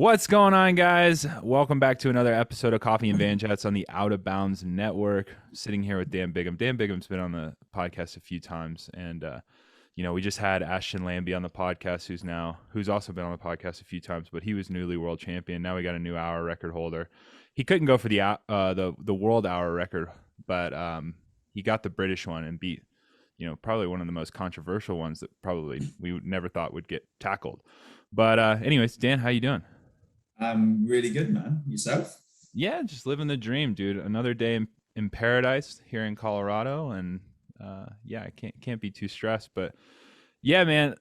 What's going on, guys? Welcome back to another episode of Coffee and Van Chats on the Out of Bounds Network. Sitting here with Dan Bigham. Dan Bigham's been on the podcast a few times, and we just had Ashton Lambie on the podcast, who's also been on the podcast a few times, but he was newly world champion. Now we got a new hour record holder. He couldn't go for the world hour record, but he got the British one and beat, probably one of the most controversial ones that probably we never thought would get tackled. But anyways, Dan, how you doing? I'm really good, man. Yourself? Yeah, just living the dream, dude. Another day in paradise here in Colorado, and I can't be too stressed. But yeah, man,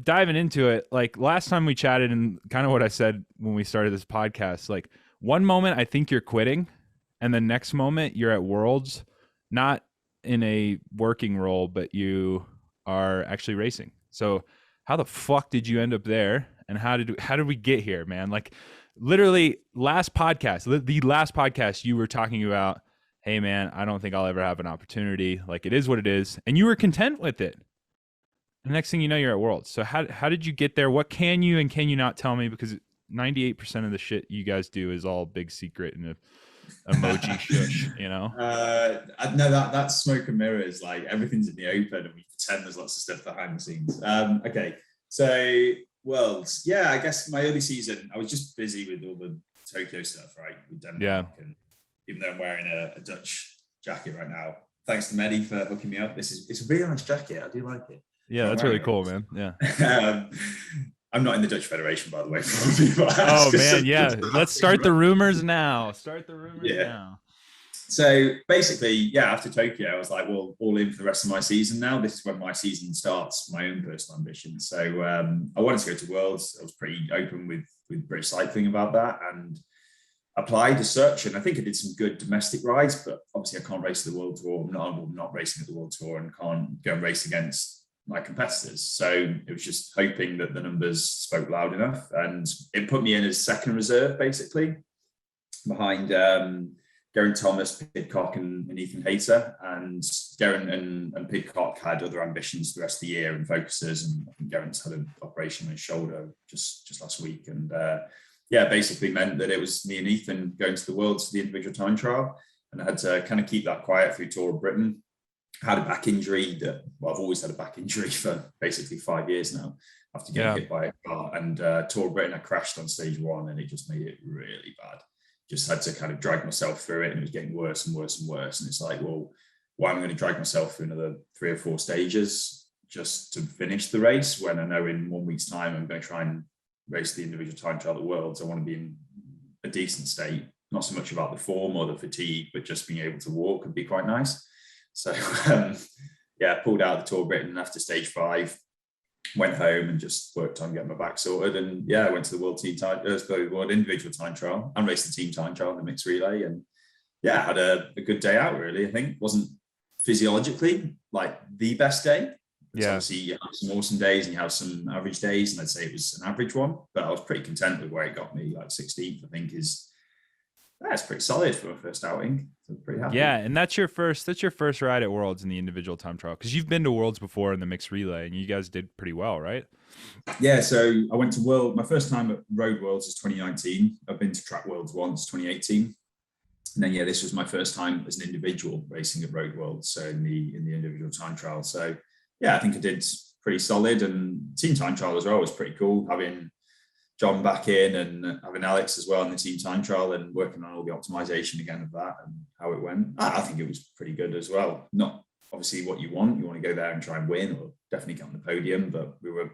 diving into it, like last time we chatted, and kind of what I said when we started this podcast, like one moment I think you're quitting, and the next moment you're at Worlds, not in a working role, but you are actually racing. So how the fuck did you end up there, and how did we get here, man? Like, literally the last podcast you were talking about, hey man, I don't think I'll ever have an opportunity. Like, it is what it is. And you were content with it. The next thing you know, you're at Worlds. So how did you get there? What can you and can you not tell me? Because 98% of the shit you guys do is all big secret and a emoji shush, No, that's smoke and mirrors. Like, everything's in the open and we pretend there's lots of stuff behind the scenes. Okay. So Worlds, yeah, I guess my early season, I was just busy with all the Tokyo stuff, right? With Denmark. Yeah. And even though I'm wearing a Dutch jacket right now, thanks to Medi for hooking me up. It's a really nice jacket. I do like it. Yeah, that's really cool, man. Yeah. I'm not in the Dutch Federation, by the way. Oh man, yeah. Let's start the rumors now. Now. So basically, after Tokyo, I was like, well, all in for the rest of my season now. This is when my season starts, my own personal ambition. So I wanted to go to Worlds. I was pretty open with British Cycling about that and applied as such. And I think I did some good domestic rides, but obviously I can't race the World Tour. I'm not racing at the World Tour and can't go and race against my competitors. So it was just hoping that the numbers spoke loud enough. And it put me in as second reserve, basically, behind Geraint Thomas, Pidcock, and Ethan Hayter. And Geraint and Pidcock had other ambitions the rest of the year and focuses. And I think Geraint's had an operation on his shoulder just last week. And basically meant that it was me and Ethan going to the Worlds for the individual time trial. And I had to kind of keep that quiet through Tour of Britain. I had a back injury I've always had a back injury for basically 5 years now after getting hit by a car. And Tour of Britain, I crashed on stage 1 and it just made it really bad. Just had to kind of drag myself through it, and it was getting worse and worse and worse. And it's like, well, why am I going to drag myself through another 3 or 4 stages just to finish the race when I know in 1 week's time I'm going to try and race the individual time trial at the Worlds? I want to be in a decent state, not so much about the form or the fatigue, but just being able to walk would be quite nice. So pulled out of the Tour of Britain after stage 5. Went home and just worked on getting my back sorted. And I went to the World individual time trial and raced the team time trial in the mixed relay. And had a good day out, really. I think wasn't physiologically like the best day. Obviously you have some awesome days and you have some average days. And I'd say it was an average one, but I was pretty content with where it got me. Like 16th, I think that's pretty solid for my first outing. So I'm pretty happy. Yeah, and that's your first ride at Worlds in the individual time trial, because you've been to Worlds before in the mixed relay, and you guys did pretty well, right? Yeah, so I went to my first time at Road Worlds is 2019. I've been to Track Worlds once, 2018. And then this was my first time as an individual racing at Road Worlds, so in the individual time trial. So I think I did pretty solid, and team time trial as well was pretty cool, having John back in and having Alex as well in the team time trial and working on all the optimization again of that and how it went. I think it was pretty good as well. Not obviously what you want to go there and try and win or definitely get on the podium, but we were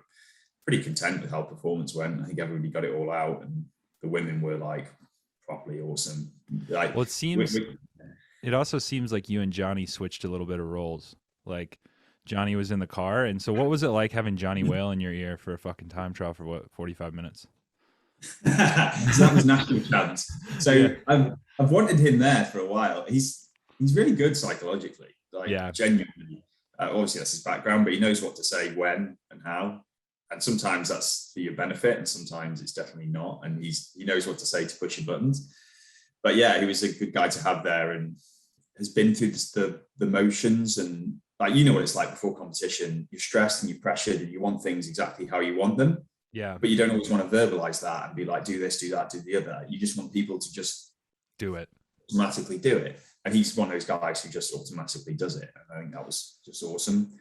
pretty content with how performance went. I think everybody got it all out, and the women were like properly awesome. Like, well, it also seems like you and Jonny switched a little bit of roles. Like, Jonny was in the car, and so what was it like having Jonny Whale in your ear for a fucking time trial for 45 minutes? So that was national champs. So I've wanted him there for a while. He's really good psychologically, genuinely. Obviously that's his background, but he knows what to say when and how. And sometimes that's for your benefit, and sometimes it's definitely not. And he knows what to say to push your buttons. But he was a good guy to have there, and has been through the motions. And like, what it's like before competition. You're stressed and you're pressured and you want things exactly how you want them. Yeah. But you don't always want to verbalize that and be like, do this, do that, do the other. You just want people to just Do it. automatically do it. And he's one of those guys who just automatically does it. And I think that was just awesome.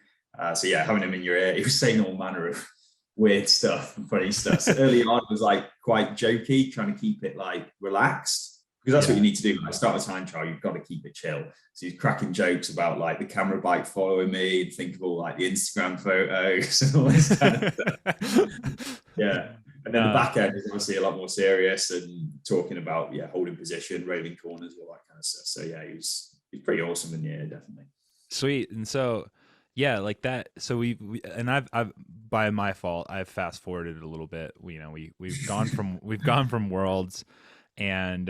So yeah, having him in your ear, he was saying all manner of weird stuff and funny stuff. So early on, it was like quite jokey, trying to keep it like relaxed, because that's what you need to do. When I start a time trial, you've got to keep it chill. So he's cracking jokes about like the camera bike following me, and think of all like the Instagram photos and all this kind of stuff. Yeah. And then the back end is obviously a lot more serious and talking about holding position, railing corners, all that kind of stuff. So yeah, he's pretty awesome in the air, definitely. Sweet. And so yeah, like that. So we and I've by my fault, I've fast forwarded a little bit. We've gone from Worlds, and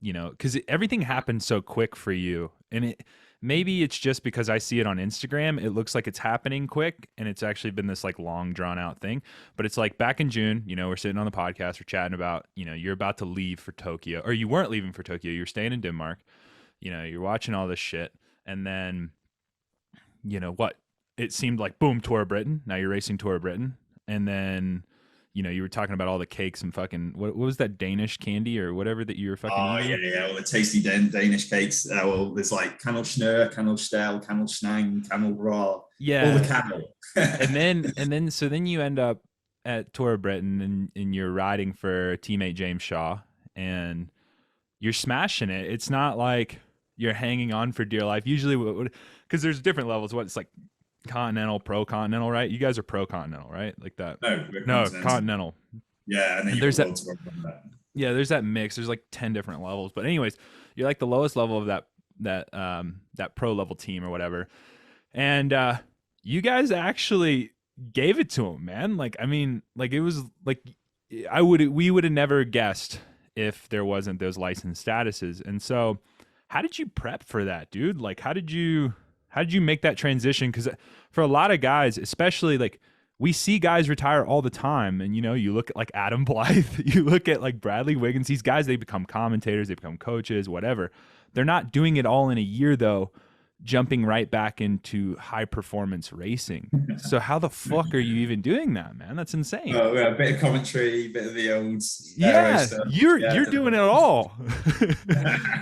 because everything happened so quick for you, and maybe it's just because I see it on Instagram. It looks like it's happening quick, and it's actually been this like long drawn out thing. But it's like back in June, we're sitting on the podcast, we're chatting about, you're about to leave for Tokyo, or you weren't leaving for Tokyo, you're staying in Denmark. You're watching all this shit, and then what? It seemed like boom, Tour of Britain. Now you're racing Tour of Britain, and then you were talking about all the cakes and fucking what was that Danish candy or whatever that you were fucking eating? All the tasty Danish cakes. Well, there's like Kanelsnør, Kanelstel, Kanelsnang, Kanelbra, all the Kanel. so then you end up at Tour of Britain, and you're riding for teammate James Shaw, and you're smashing it. It's not like you're hanging on for dear life. Usually, because there's different levels. What it's like, Continental, Pro Continental, right? You guys are Pro Continental, right? Like that. No, Continental. Yeah, and then there's that. Yeah, there's that mix. There's like 10 different levels. But anyways, you're like the lowest level of that pro level team or whatever. And you guys actually gave it to him, man. Like, I mean, like it was like we would have never guessed if there wasn't those license statuses. And so, how did you prep for that, dude? Like, how did you make that transition? Because for a lot of guys, especially like we see guys retire all the time, and you look at like Adam Blythe, you look at like Bradley Wiggins, these guys, they become commentators, they become coaches, whatever. They're not doing it all in a year though, jumping right back into high performance racing. So how the fuck are you even doing that, man? That's insane. Oh, yeah, a bit of commentary, a bit of the old stuff. You're doing it all.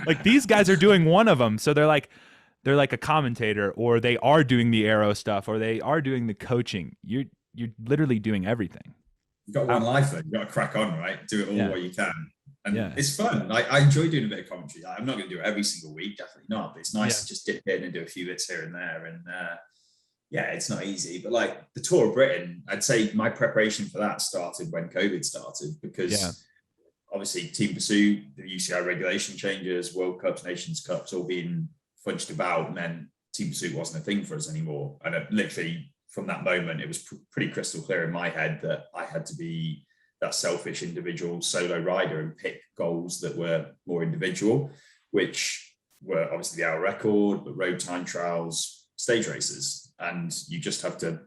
Like these guys are doing one of them, so they're like a commentator, or they are doing the aero stuff, or they are doing the coaching. You're literally doing everything. You've got one life, though. You've got to crack on, right? Do it all while you can. And it's fun. I enjoy doing a bit of commentary. I'm not going to do it every single week, definitely not. But it's nice to just dip in and do a few bits here and there. And it's not easy. But like the Tour of Britain, I'd say my preparation for that started when COVID started, because obviously Team Pursuit, the UCI regulation changes, World Cups, Nations Cups, all being fudged about, meant Team Pursuit wasn't a thing for us anymore. And literally from that moment, it was pretty crystal clear in my head that I had to be that selfish individual solo rider and pick goals that were more individual, which were obviously the hour record, but road time trials, stage races. And you just have to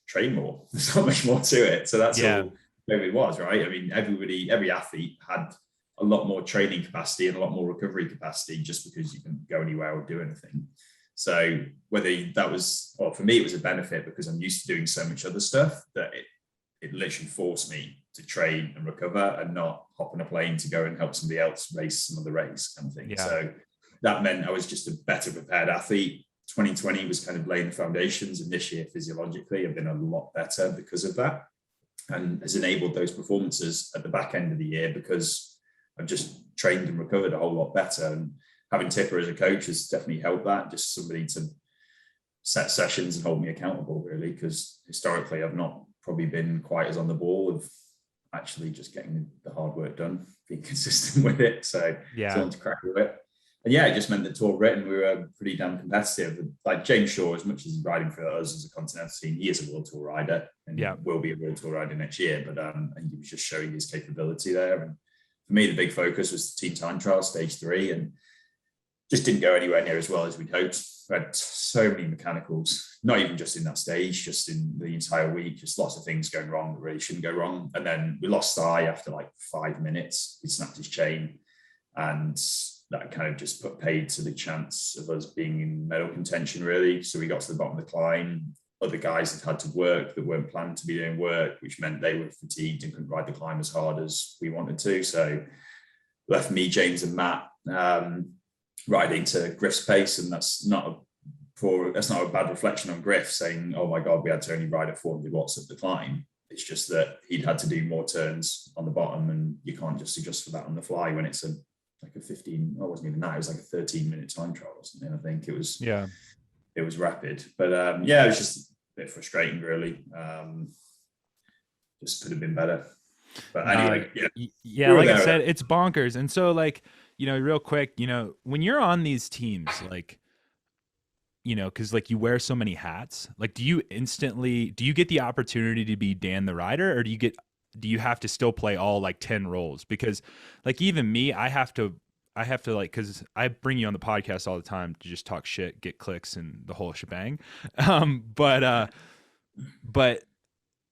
train more. There's not much more to it. So that's all it was, right? I mean, every athlete had a lot more training capacity and a lot more recovery capacity, just because you can go anywhere or do anything. So whether that was, or for me, it was a benefit because I'm used to doing so much other stuff that it literally forced me to train and recover and not hop on a plane to go and help somebody else race some other race kind of thing. Yeah. So that meant I was just a better prepared athlete. 2020 was kind of laying the foundations, and this year physiologically I've been a lot better because of that, and has enabled those performances at the back end of the year because I've just trained and recovered a whole lot better. And having Tipper as a coach has definitely helped that, just somebody to set sessions and hold me accountable, really, because historically I've not probably been quite as on the ball of actually just getting the hard work done, being consistent with it. So I want to crack with it. And it just meant that Tour of Britain, we were pretty damn competitive. Like James Shaw, as much as he's riding for us as a continental team, he is a World Tour rider and will be a World Tour rider next year. But and he was just showing his capability there. And for me, the big focus was the team time trial, stage 3, and just didn't go anywhere near as well as we'd hoped. We had so many mechanicals, not even just in that stage, just in the entire week, just lots of things going wrong that really shouldn't go wrong. And then we lost Sai after like 5 minutes. He snapped his chain, and that kind of just put paid to the chance of us being in medal contention, really. So we got to the bottom of the climb, other guys had to work that weren't planned to be doing work, which meant they were fatigued and couldn't ride the climb as hard as we wanted to. So left me, James and Matt riding to Griff's pace, and that's not a bad reflection on Griff saying, oh my God, we had to only ride at 400 watts of the climb. It's just that he'd had to do more turns on the bottom, and you can't just adjust for that on the fly when it's like a 15, it wasn't even that, it was like a 13-minute time trial or something. I think it was rapid. But it was just a bit frustrating, really. Just could have been better. But anyway, like I said, it's bonkers. And so, like, real quick, when you're on these teams, like, because like you wear so many hats, like, do you get the opportunity to be Dan the rider, or do you have to still play all like 10 roles? Because like even me, I have to like, because I bring you on the podcast all the time to just talk shit, get clicks, and the whole shebang. But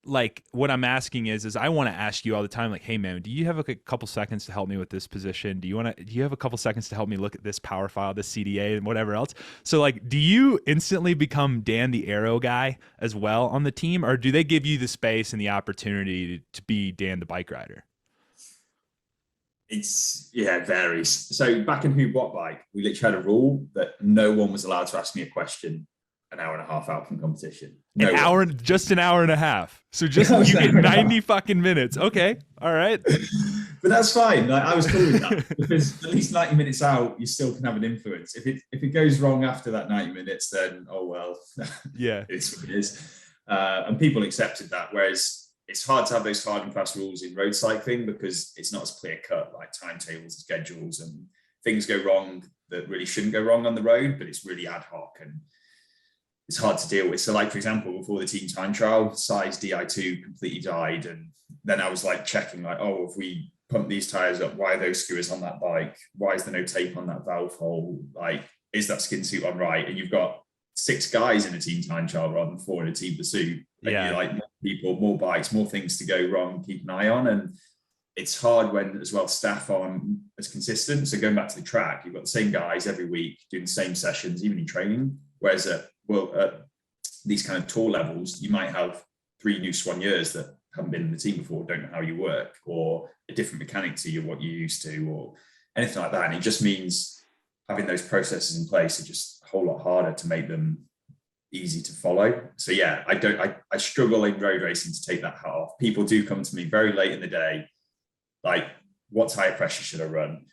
like what I'm asking is I want to ask you all the time, like, hey man, do you have like a couple seconds to help me with this position? Do you have a couple seconds to help me look at this power file, this CDA, and whatever else? So like, do you instantly become Dan the aero guy as well on the team, or do they give you the space and the opportunity to be Dan the bike rider? It varies. So back in Who What Bike, we literally had a rule that no one was allowed to ask me a question an hour and a half out from competition. Just an hour and a half. So just you get 90 fucking minutes. Okay. All right. But that's fine. Like, I was cool with that, because at least 90 minutes out, you still can have an influence. If it goes wrong after that 90 minutes, then oh well. Yeah. It's what it is. And people accepted that. Whereas it's hard to have those hard and fast rules in road cycling, because it's not as clear cut, like timetables and schedules, and things go wrong that really shouldn't go wrong on the road, but it's really ad hoc and it's hard to deal with. So like, for example, before the team time trial, size DI2 completely died. And then I was like checking, like, oh, if we pump these tires up, why are those skewers on that bike? Why is there no tape on that valve hole? Like, is that skin suit on right? And you've got 6 guys in a team time trial rather than 4 in a team pursuit. Yeah. You're like, more people, more bikes, more things to go wrong, keep an eye on. And it's hard when as well staff aren't as consistent. So going back to the track, you've got the same guys every week doing the same sessions, even in training. Whereas at these kind of tour levels, you might have 3 new soigneurs that haven't been in the team before, don't know how you work, or a different mechanic to you, what you're used to, or anything like that. And it just means having those processes in place are just a whole lot harder to make them easy to follow. So yeah, I struggle in road racing to take that hat off. People do come to me very late in the day, like, what tire pressure should I run?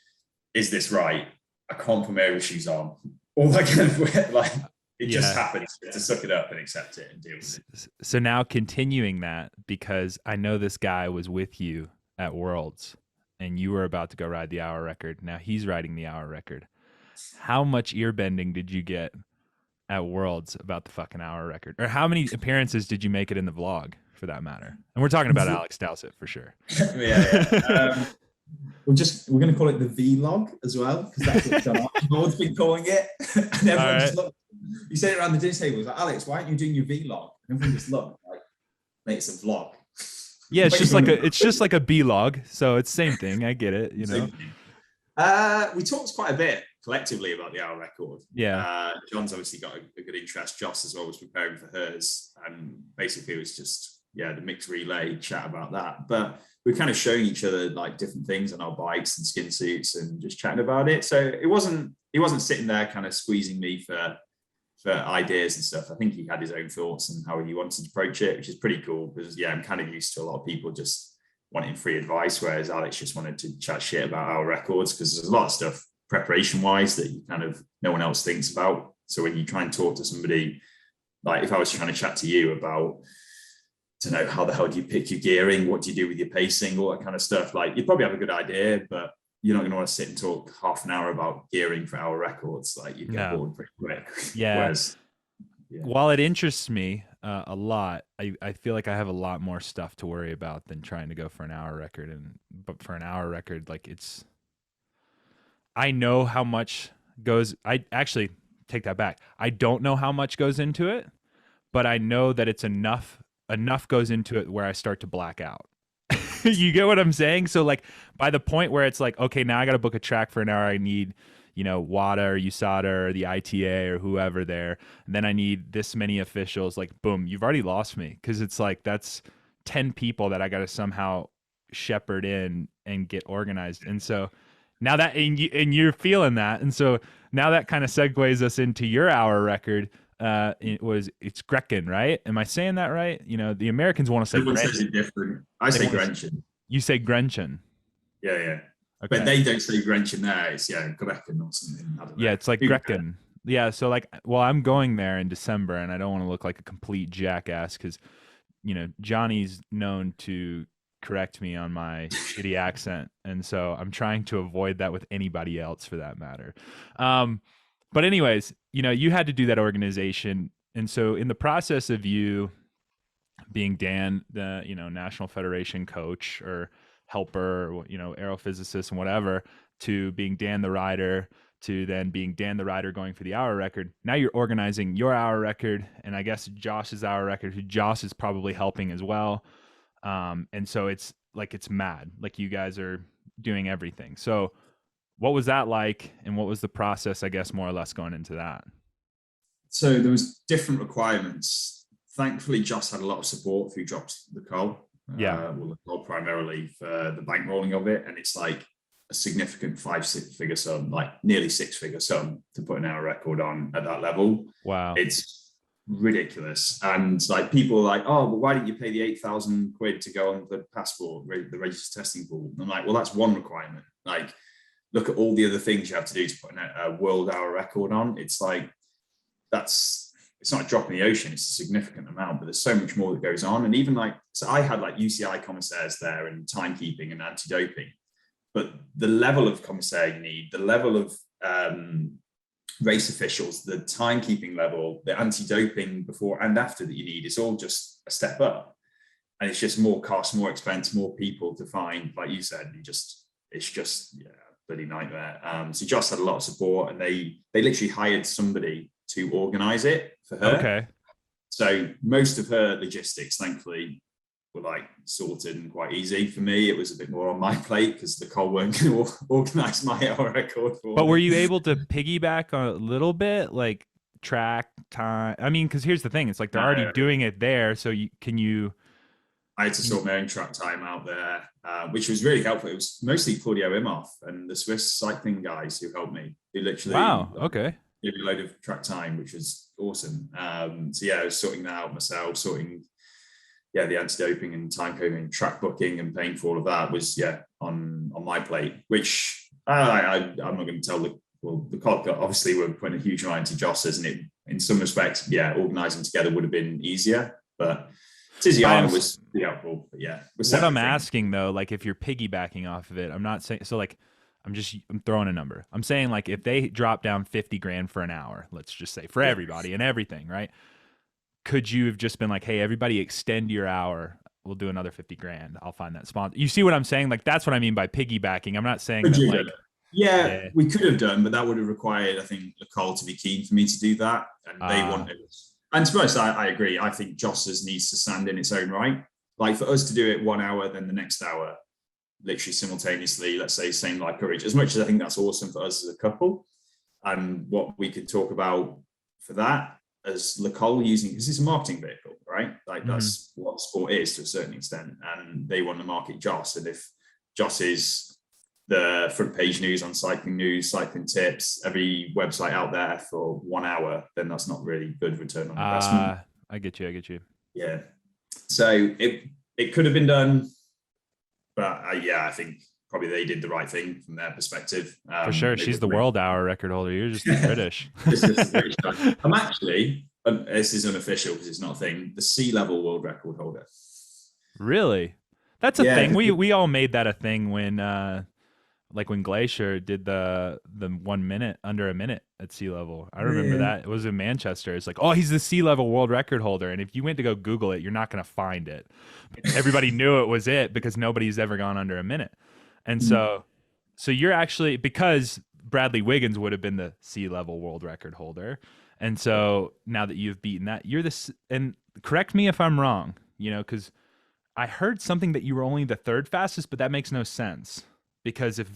Is this right? I can't put my overshoes on. All that kind of like, it just happens. To suck it up and accept it and deal with it. So now continuing that, because I know this guy was with you at Worlds and you were about to go ride the hour record. Now he's riding the hour record. How much ear bending did you get at Worlds about the fucking hour record? Or how many appearances did you make it in the vlog, for that matter? And we're talking about Alex Dowesett for sure. Yeah. We're going to call it the vlog as well, because that's what John Archibald's been calling it. And everyone just looked. You said it around the dinner table. It was like, Alex, why aren't you doing your vlog? And everyone just looked like, mate, it's a vlog. Yeah, it's just like a B-log. So it's the same thing. I get it. You know. We talked quite a bit collectively about the hour record. Yeah. John's obviously got a good interest. Joss as well was preparing for hers, and basically it was just the mixed relay chat about that. But we're kind of showing each other like different things on our bikes and skin suits and just chatting about it. So he wasn't sitting there kind of squeezing me for ideas and stuff. I think he had his own thoughts and how he wanted to approach it, which is pretty cool, because I'm kind of used to a lot of people just wanting free advice, whereas Alex just wanted to chat shit about our records, because there's a lot of stuff preparation wise that you kind of no one else thinks about. So when you try and talk to somebody, like if I was trying to chat to you about, to know how the hell do you pick your gearing, what do you do with your pacing, all that kind of stuff, like you probably have a good idea, but you're not going to want to sit and talk half an hour about gearing for our records. Like you get bored pretty quick. Yeah. Whereas, while it interests me a lot, I feel like I have a lot more stuff to worry about than trying to go for an hour record. But for an hour record, like I know how much goes. I actually take that back. I don't know how much goes into it, but I know that it's enough goes into it where I start to black out. You get what I'm saying? So like by the point where it's like, okay, now I got to book a track for an hour, I need, WADA or USADA or the ITA or whoever there. And then I need this many officials. Like, boom, you've already lost me, because it's like that's 10 people that I got to somehow shepherd in and get organized. And so now that you're feeling that, and so now that kind of segues us into your hour record. It's Grecken, right? Am I saying that right? The Americans want to say Everyone says Gretchen. it different. I say Grenchen. You say Grenchen. Yeah. Okay. But they don't say Grenchen there. It's Grecken or something. I don't know. Yeah, it's like Grecken. Yeah, so like, well, I'm going there in December, and I don't want to look like a complete jackass because, Johnny's known to correct me on my shitty accent, and so I'm trying to avoid that with anybody else for that matter. But anyways, you had to do that organization, and so in the process of you being Dan, the National Federation coach or helper, or, aerophysicist and whatever, to being Dan the rider, to then being Dan the rider going for the hour record. Now you're organizing your hour record, and I guess Josh's hour record, who Josh is probably helping as well. And so it's mad. Like, you guys are doing everything. So what was that like, and what was the process, I guess, more or less going into that? So there was different requirements. Thankfully, Josh had a lot of support through Drops the Call. Yeah. The call primarily for the bankrolling of it. And it's like a significant 5-figure sum, like nearly 6-figure sum to put an hour record on at that level. Wow. It's ridiculous. And like, people are like, oh, but why didn't you pay the 8,000 quid to go on the passport, the registered testing pool? And I'm like, well, that's one requirement. Like, look at all the other things you have to do to put a world hour record on. It's like, it's not a drop in the ocean. It's a significant amount, but there's so much more that goes on. And even so I had like UCI commissaires there and timekeeping and anti-doping, but the level of commissaire you need, the level of race officials, the timekeeping level, the anti-doping before and after that you need, it's all just a step up. And it's just more cost, more expense, more people to find. Like you said, it's just bloody nightmare. So Josh had a lot of support, and they literally hired somebody to organize it for her. Okay. So most of her logistics, thankfully, were like sorted and quite easy. For me, it was a bit more on my plate because the Col weren't going to organize my hour record for But me. were you able to piggyback a little bit, like track time? I mean, because here's the thing: it's like they're already doing it there. So I had to sort my own track time out there, which was really helpful. It was mostly Claudio Imhoff and the Swiss cycling guys who helped me. Who literally okay. Gave me a load of track time, which was awesome. So yeah, I was sorting that out myself, sorting the anti-doping and time coding, track booking, and paying for all of that was on my plate. Which I'm not going to tell the COD obviously we're putting a huge amount into Joss's, and it in some respects, organising together would have been easier, but Tiziana was helpful. But yeah, what I'm asking though, like if you're piggybacking off of it, I'm not saying so. Like I'm throwing a number. I'm saying like if they drop down 50 grand for an hour, let's just say for everybody and everything, right? Could you have just been like, hey, everybody extend your hour. We'll do another 50 grand. I'll find that sponsor. You see what I'm saying? Like, that's what I mean by piggybacking. I'm not saying that like, we could have done, but that would have required, I think, Nicole to be keen for me to do that. And they wanted, and to be honest, I agree. I think Joss's needs to stand in its own right. Like for us to do it 1 hour, then the next hour, literally simultaneously, let's say same like courage, as much as I think that's awesome for us as a couple, and what we could talk about for that as Nicole using, because it's a marketing vehicle, right? Like that's what sport is to a certain extent, and they want to market Joss. And if Joss is the front page news on cycling news, cycling tips, every website out there for 1 hour, then that's not really good return on investment. I get you. Yeah. So it could have been done, but I think probably they did the right thing from their perspective. For sure. She's the world hour record holder. You're just the British. I'm actually, this is unofficial because it's not a thing, the sea level world record holder. Really? That's a thing. We all made that a thing when when Glacier did the 1 minute, under a minute at sea level. I remember that. It was in Manchester. It's like, oh, he's the sea level world record holder. And if you went to go Google it, you're not going to find it. But everybody knew it was it because nobody's ever gone under a minute. And so you're actually, because Bradley Wiggins would have been the sea level world record holder. And so now that you've beaten that, you're this, and correct me if I'm wrong, because I heard something that you were only the third fastest, but that makes no sense. Because if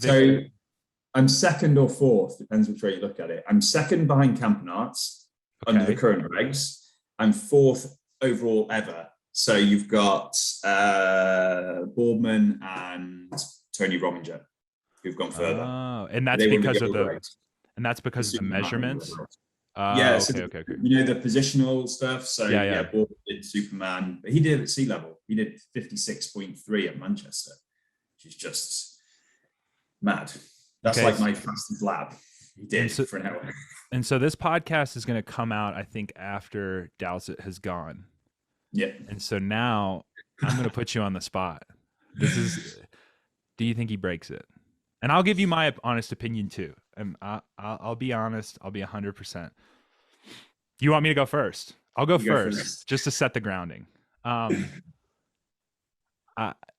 I'm second or fourth, depends which way you look at it. I'm second behind Campenarts under the current regs. I'm fourth overall ever. So you've got Boardman and Tony Rominger who've gone further. Oh, and that's because of the measurements. Yeah, so okay. You know the positional stuff. So yeah. Boardman did Superman, but he did it at sea level. He did 56.3 at Manchester, which is just mad. That's like my fastest lap. He did for an hour. And so this podcast is going to come out, I think, after Dowesett has gone. Yeah. And so now I'm going to put you on the spot. Do you think he breaks it? And I'll give you my honest opinion too. And I'll be honest. I'll be 100%. You want me to go first? I'll go first just to set the grounding.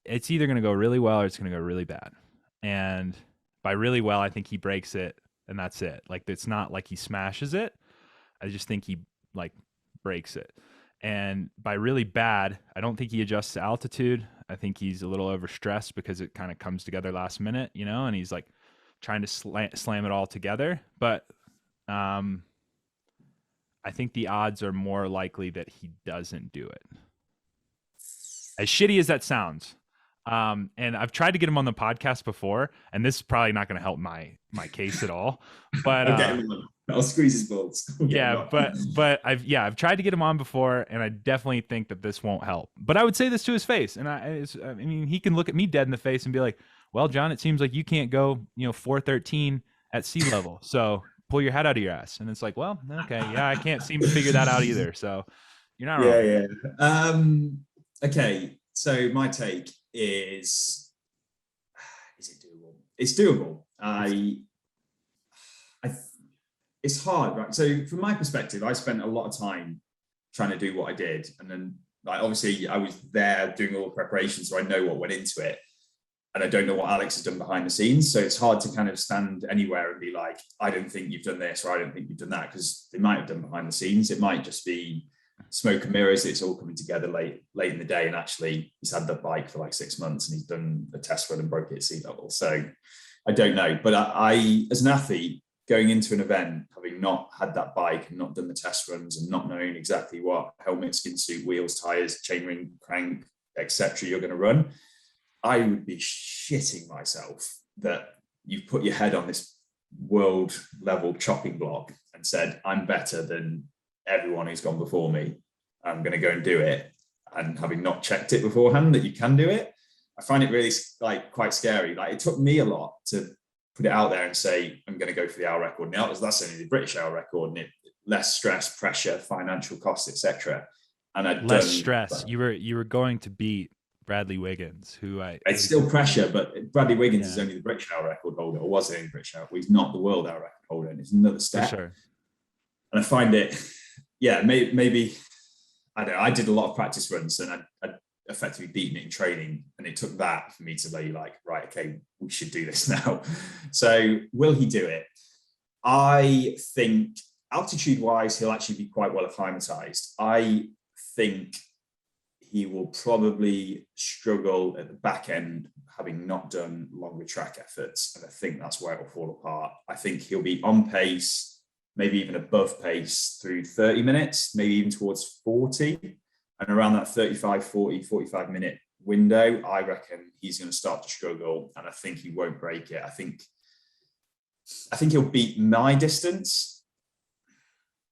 It's either going to go really well or it's going to go really bad. And by really well, I think he breaks it and that's it. Like, it's not like he smashes it. I just think he like breaks it. And by really bad, I don't think he adjusts to altitude. I think he's a little overstressed because it kind of comes together last minute, and he's like trying to slam it all together. But I think the odds are more likely that he doesn't do it. As shitty as that sounds. And I've tried to get him on the podcast before, and this is probably not going to help my case at all. But I'll squeeze his balls. Yeah, but I've tried to get him on before, and I definitely think that this won't help. But I would say this to his face, and I mean, he can look at me dead in the face and be like, "Well, John, it seems like you can't go, 413 at sea level, so pull your head out of your ass." And it's like, well, okay, yeah, I can't seem to figure that out either. So you're not wrong. Yeah. Okay, so my take is it doable? It's doable. It's hard, right? So from my perspective, I spent a lot of time trying to do what I did. And then obviously I was there doing all the preparation, so I know what went into it. And I don't know what Alex has done behind the scenes. So it's hard to kind of stand anywhere and be like, I don't think you've done this, or I don't think you've done that, because they might have done behind the scenes. It might just be smoke and mirrors. It's all coming together late in the day. And actually he's had the bike for like 6 months and he's done a test run and broke it at sea level. So I don't know. But I as an athlete, going into an event, having not had that bike and not done the test runs and not knowing exactly what helmet, skin suit, wheels, tires, chainring, crank, etc. you're going to run, I would be shitting myself that you've put your head on this world level chopping block and said, I'm better than everyone who's gone before me. I'm going to go and do it. And having not checked it beforehand that you can do it, I find it really quite scary. Like, it took me a lot to put it out there and say, I'm going to go for the hour record. Now that's only the British hour record, and less stress, pressure, financial costs, etc. And I'd less stress. You were going to beat Bradley Wiggins, who it's still pressure, but Bradley Wiggins is only the British hour record holder, or was only the British hour. He's not the world hour record holder, and it's another step. For sure. And I find it, maybe I don't know. I did a lot of practice runs, and I'd effectively beaten it in training, and it took that for me to be like, right, okay, we should do this now. So will he do it? I think altitude wise he'll actually be quite well acclimatized. I think he will probably struggle at the back end, having not done longer track efforts, and I think that's where it will fall apart. I think he'll be on pace, maybe even above pace through 30 minutes, maybe even towards 40. And around that 35, 40, 45 minute window, I reckon he's going to start to struggle, and I think he won't break it. I think he'll beat my distance.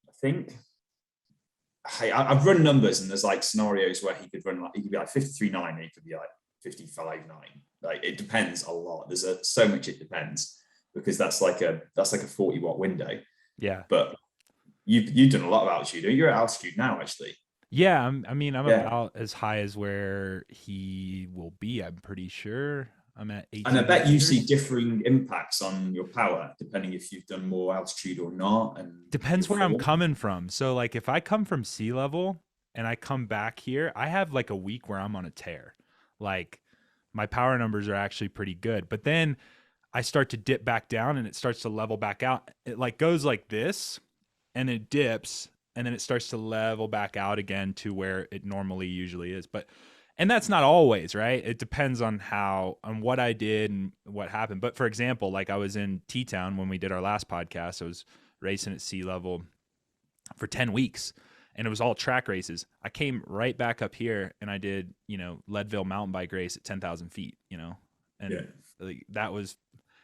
I think. Hey, I've run numbers, and there's like scenarios where he could be like 53.9, and he could be like 55.9. Like, it depends a lot. There's so much it depends, because that's like a 40 watt window. Yeah. But you've done a lot of altitude. You're at altitude now, actually. Yeah, I'm about as high as where he will be. I'm pretty sure I'm at 18. And I bet you see differing impacts on your power depending if you've done more altitude or not. And depends where I'm coming from. So like, if I come from sea level and I come back here, I have like a week where I'm on a tear. Like, my power numbers are actually pretty good. But then I start to dip back down and it starts to level back out. It like goes like this and it dips, and then it starts to level back out again to where it normally usually is. But And that's not always, right? It depends on what I did and what happened. But for example, like I was in T-Town when we did our last podcast. I was racing at sea level for 10 weeks and it was all track races. I came right back up here and I did, Leadville mountain bike race at 10,000 feet, and like, that was,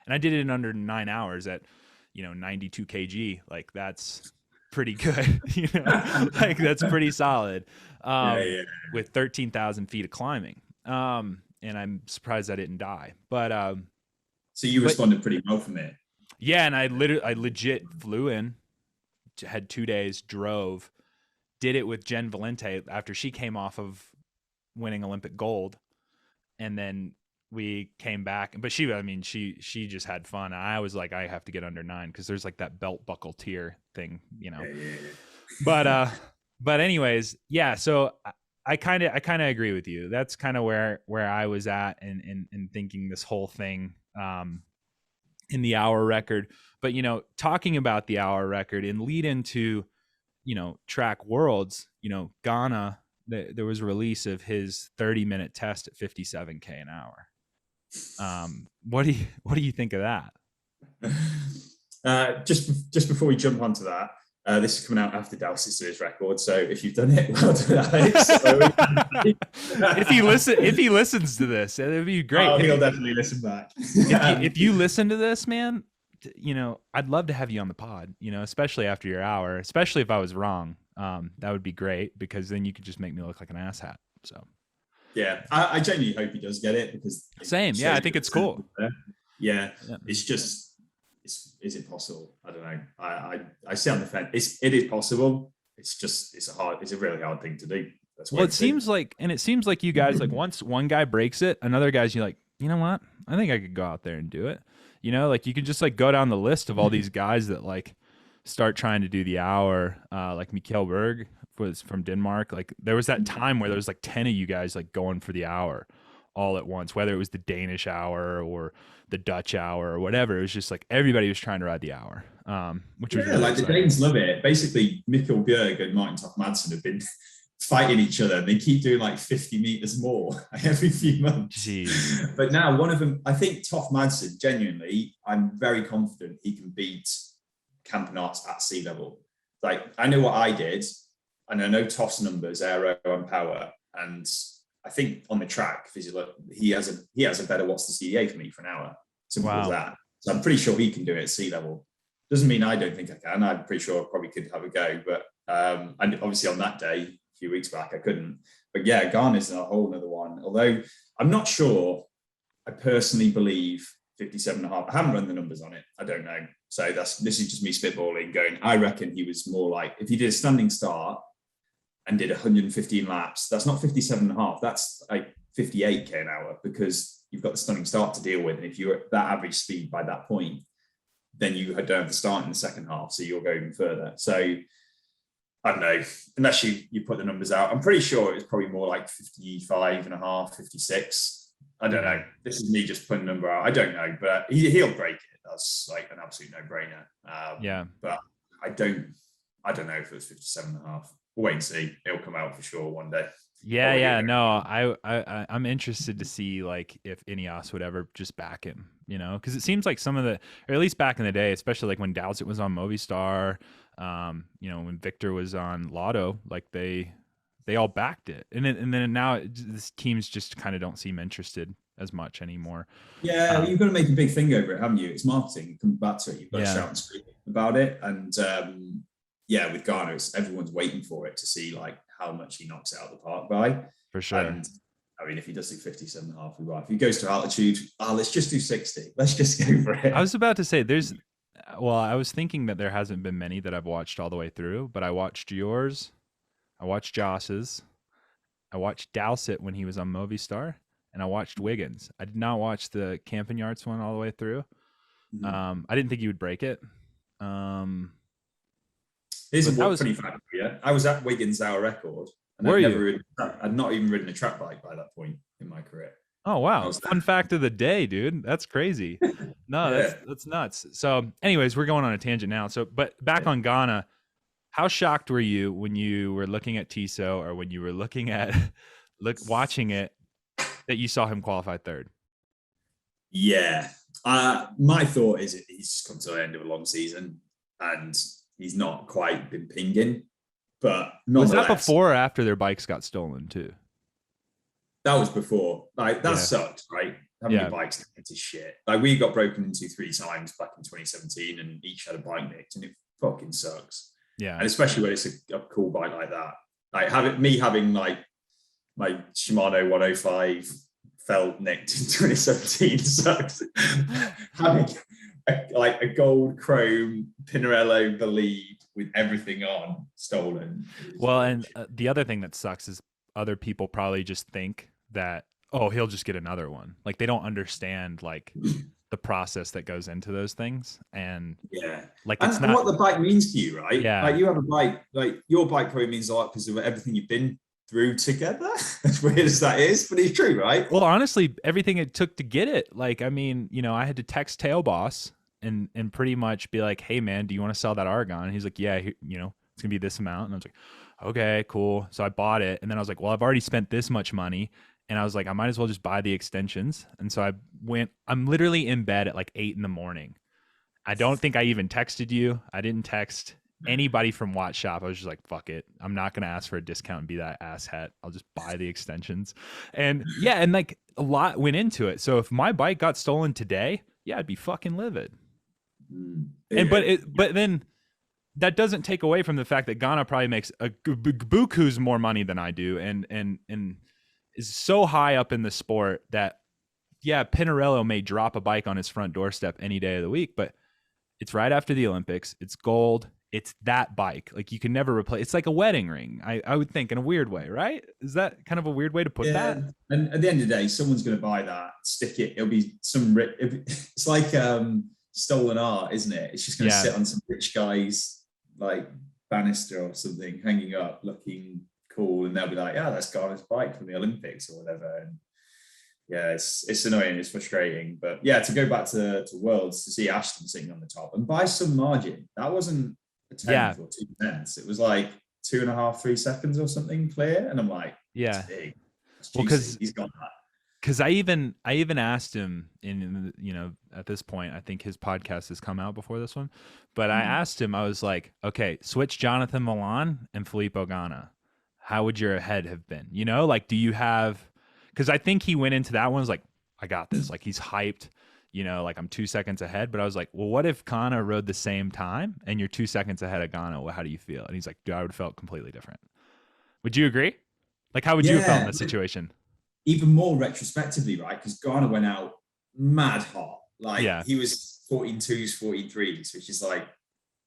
and I did it in under 9 hours at, 92 kg. Like that's pretty good, like that's pretty solid. With 13,000 feet of climbing. And I'm surprised I didn't die, but, so you responded pretty well from it. Yeah. And I legit flew in, had 2 days, drove, did it with Jen Valente after she came off of winning Olympic gold. And then we came back, but she just had fun. I was like, I have to get under 9 because there's like that belt buckle tier thing, But anyways, yeah. So I kind of agree with you. That's kind of where I was at in thinking this whole thing in the hour record. But talking about the hour record and lead into track worlds, Ghana, there was a release of his 30-minute test at 57K an hour. What do you think of that? Just before we jump onto that, this is coming out after Dowsett's record, so if you've done it, well done, Alex. If he listens to this, it'd be great. Oh, he'll definitely listen back. if you listen to this, man, I'd love to have you on the pod. Especially after your hour. Especially if I was wrong, that would be great because then you could just make me look like an asshat. So. Yeah, I genuinely hope he does get it because. Same, yeah, I think it's cool. Yeah, it's just. Is it possible? I don't know. I sit on the fence. It is possible. It's a really hard thing to do. That's well, it seems like you guys, like once one guy breaks it, another guy's, you're like, you know what? I think I could go out there and do it. Like you could just like go down the list of all these guys that like start trying to do the hour, like Mikkel Berg was from Denmark. Like there was that time where there was like 10 of you guys like going for the hour all at once, whether it was the Danish hour or the Dutch hour or whatever. It was just like everybody was trying to ride the hour, which was really like exciting. The Danes love it. Basically, Mikkel Bjerg and Martin Toft Madsen have been fighting each other. They keep doing like 50 meters more every few months. Jeez. But now one of them, I think Toft Madsen, genuinely, I'm very confident he can beat Campenaerts at sea level. Like I know what I did, and I know Toft's numbers, aero and power, and I think on the track, he has a better what's the CDA for me for an hour. Simple as that. So I'm pretty sure he can do it at sea level. Doesn't mean I don't think I can. I'm pretty sure I probably could have a go, but and obviously on that day, a few weeks back, I couldn't. But yeah, Ghana's a whole nother one. Although I'm not sure. I personally believe 57.5. I haven't run the numbers on it. I don't know. So this is just me spitballing. Going, I reckon he was more like if he did a standing start and did 115 laps, that's not 57.5, that's like 58k an hour because you've got the stunning start to deal with. And if you're at that average speed by that point, then you don't have the start in the second half, so you'll go even further. So I don't know, unless you put the numbers out, I'm pretty sure it was probably more like 55.5, 56. I don't know. This is me just putting a number out. I don't know, but he'll break it. That's like an absolute no-brainer. But I don't know if it was 57.5. We'll wait and see. It'll come out for sure one day. No, I'm interested to see like if Ineos would ever just back him, because it seems like some of the, or at least back in the day, especially like when Dowsett was on Movistar, when Victor was on Lotto, like they all backed it, and then now this teams just kind of don't seem interested as much anymore. Yeah, you've got to make a big thing over it, haven't you? It's marketing. Come back to it. You've got to shout and scream about it, and with Ghana, everyone's waiting for it to see like how much he knocks it out of the park by. For sure. And I mean, if he does do 57.5, we're right. If he goes to altitude, let's just do 60. Let's just go for it. I was about to say I was thinking that there hasn't been many that I've watched all the way through, but I watched yours, I watched Joss's, I watched Dowsett when he was on Movistar, and I watched Wiggins. I did not watch the Campenaerts one all the way through. I didn't think he would break it. Here's a pretty fact for you. I was at Wiggins Hour Record, and I'd not even ridden a track bike by that point in my career. Oh wow! Fun fact of the day, dude. That's crazy. No, that's nuts. So, anyways, we're going on a tangent now. So, but back on Ghana, how shocked were you when you were looking at Tiso, or when you were looking at look, watching it, that you saw him qualify third. Yeah. My thought is he's just come to the end of a long season and he's not quite been pinging. But was that before or after their bikes got stolen too? That was before. Like that sucked, right? Having your bikes into shit. Like we got broken into 3 times back in 2017, and each had a bike nicked, and it fucking sucks. Yeah, and especially when it's a cool bike like that. Like having like my Shimano 105 felt nicked in 2017 sucks. Having a gold chrome Pinarello Blythe with everything on stolen. Well, and the other thing that sucks is other people probably just think that, oh, he'll just get another one. Like they don't understand like the process that goes into those things. And like it's and not what the bike means to you, right? Yeah. Like you have a bike, like your bike probably means a lot because of everything you've been through together. As weird as that is, but it's true, right? Well, honestly, everything it took to get it. Like, I mean, you know, I had to text Tail Boss and pretty much be like, hey man, do you want to sell that Argon? And he's like, yeah, you know, it's gonna be this amount. And I was like, okay, cool. So I bought it. And then I was like, well, I've already spent this much money. And I was like, I might as well just buy the extensions. And so I'm literally in bed at like 8 a.m. I don't think I even texted you. I didn't text anybody from Watch Shop. I was just like, fuck it. I'm not going to ask for a discount and be that asshat. I'll just buy the extensions. And yeah, and like a lot went into it. So if my bike got stolen today, yeah, I'd be fucking livid. And but then that doesn't take away from the fact that Ghana probably makes a buku's more money than I do, and is so high up in the sport that yeah, Pinarello may drop a bike on his front doorstep any day of the week, but it's right after the Olympics. It's gold. It's that bike. Like you can never replace. It's like a wedding ring. I would think in a weird way, right? Is that kind of a weird way to put that? And at the end of the day, someone's going to buy that, stick it. It'll be it's like stolen art, isn't it? It's just going to sit on some rich guy's like banister or something, hanging up, looking cool, and they'll be like, "Yeah, that's Ghana's bike from the Olympics or whatever." And yeah, it's annoying, it's frustrating, but yeah, to go back to Worlds to see Ashton sitting on the top and by some margin, that wasn't a 10th or 2 tenths. It was like 2.5, 3 seconds or something clear, and I'm like, yeah, big. Well, because he's got that. Because I even asked him in, you know, at this point, I think his podcast has come out before this one, but I asked him, I was like, okay, switch Jonathan Milan and Felipe Ogana. How would your head have been? You know, like, do you have, because I think he went into that one, was like, I got this. Like, he's hyped, you know, like I'm 2 seconds ahead. But I was like, well, what if Ghana rode the same time and you're 2 seconds ahead of Ghana? Well, how do you feel? And he's like, dude, I would have felt completely different. Would you agree? Like, how would you have felt in this situation? Even more retrospectively, right? Because Ghana went out mad hot. Like he was 14.2s, 14.3s, which is like,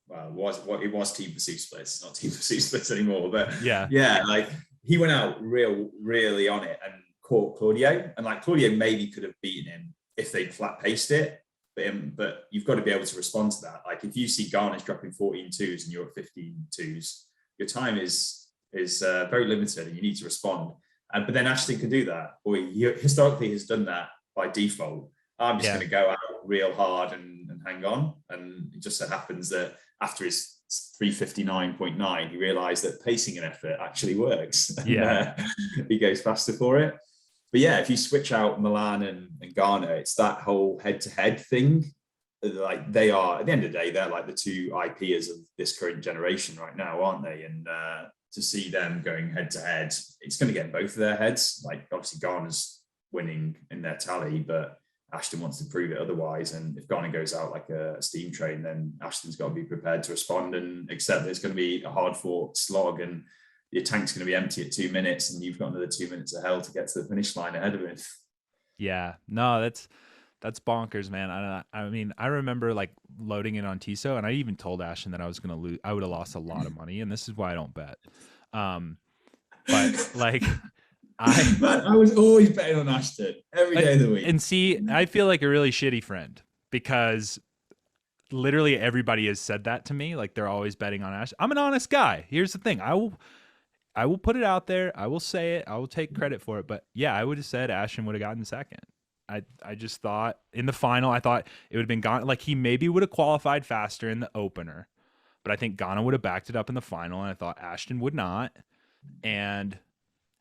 well, it was team pursuit splits. It's not team pursuit splits anymore. But yeah, like he went out really on it and caught Claudio. And like Claudio maybe could have beaten him if they'd flat paced it. But you've got to be able to respond to that. Like if you see Ghana's dropping 14.2s and you're at 15.2s, your time is very limited and you need to respond. But then Ashton can do that, or he historically has done that by default. I'm just going to go out real hard and hang on. And it just so happens that after his 359.9, he realized that pacing an effort actually works. And, he goes faster for it. But yeah, if you switch out Milan and Ghana, it's that whole head-to-head thing. Like they are, at the end of the day, they're like the two IPers of this current generation right now, aren't they? And to see them going head to head, it's going to get both of their heads. Like obviously Ghana's winning in their tally, but Ashton wants to prove it otherwise. And if Ghana goes out like a steam train, then Ashton's got to be prepared to respond and accept that it's going to be a hard fought slog and your tank's going to be empty at 2 minutes and you've got another 2 minutes of hell to get to the finish line ahead of him. Yeah, no, that's bonkers, man. I mean, I remember like loading it on Tiso, and I even told Ashton that I was going to lose. I would have lost a lot of money, and this is why I don't bet. But like, I was always betting on Ashton every day of the week. And see, I feel like a really shitty friend because literally everybody has said that to me. Like they're always betting on Ashton. I'm an honest guy. Here's the thing: I will put it out there. I will say it. I will take credit for it. But yeah, I would have said Ashton would have gotten second. I just thought in the final, I thought it would have been Ghana. Like he maybe would have qualified faster in the opener, but I think Ghana would have backed it up in the final. And I thought Ashton would not. And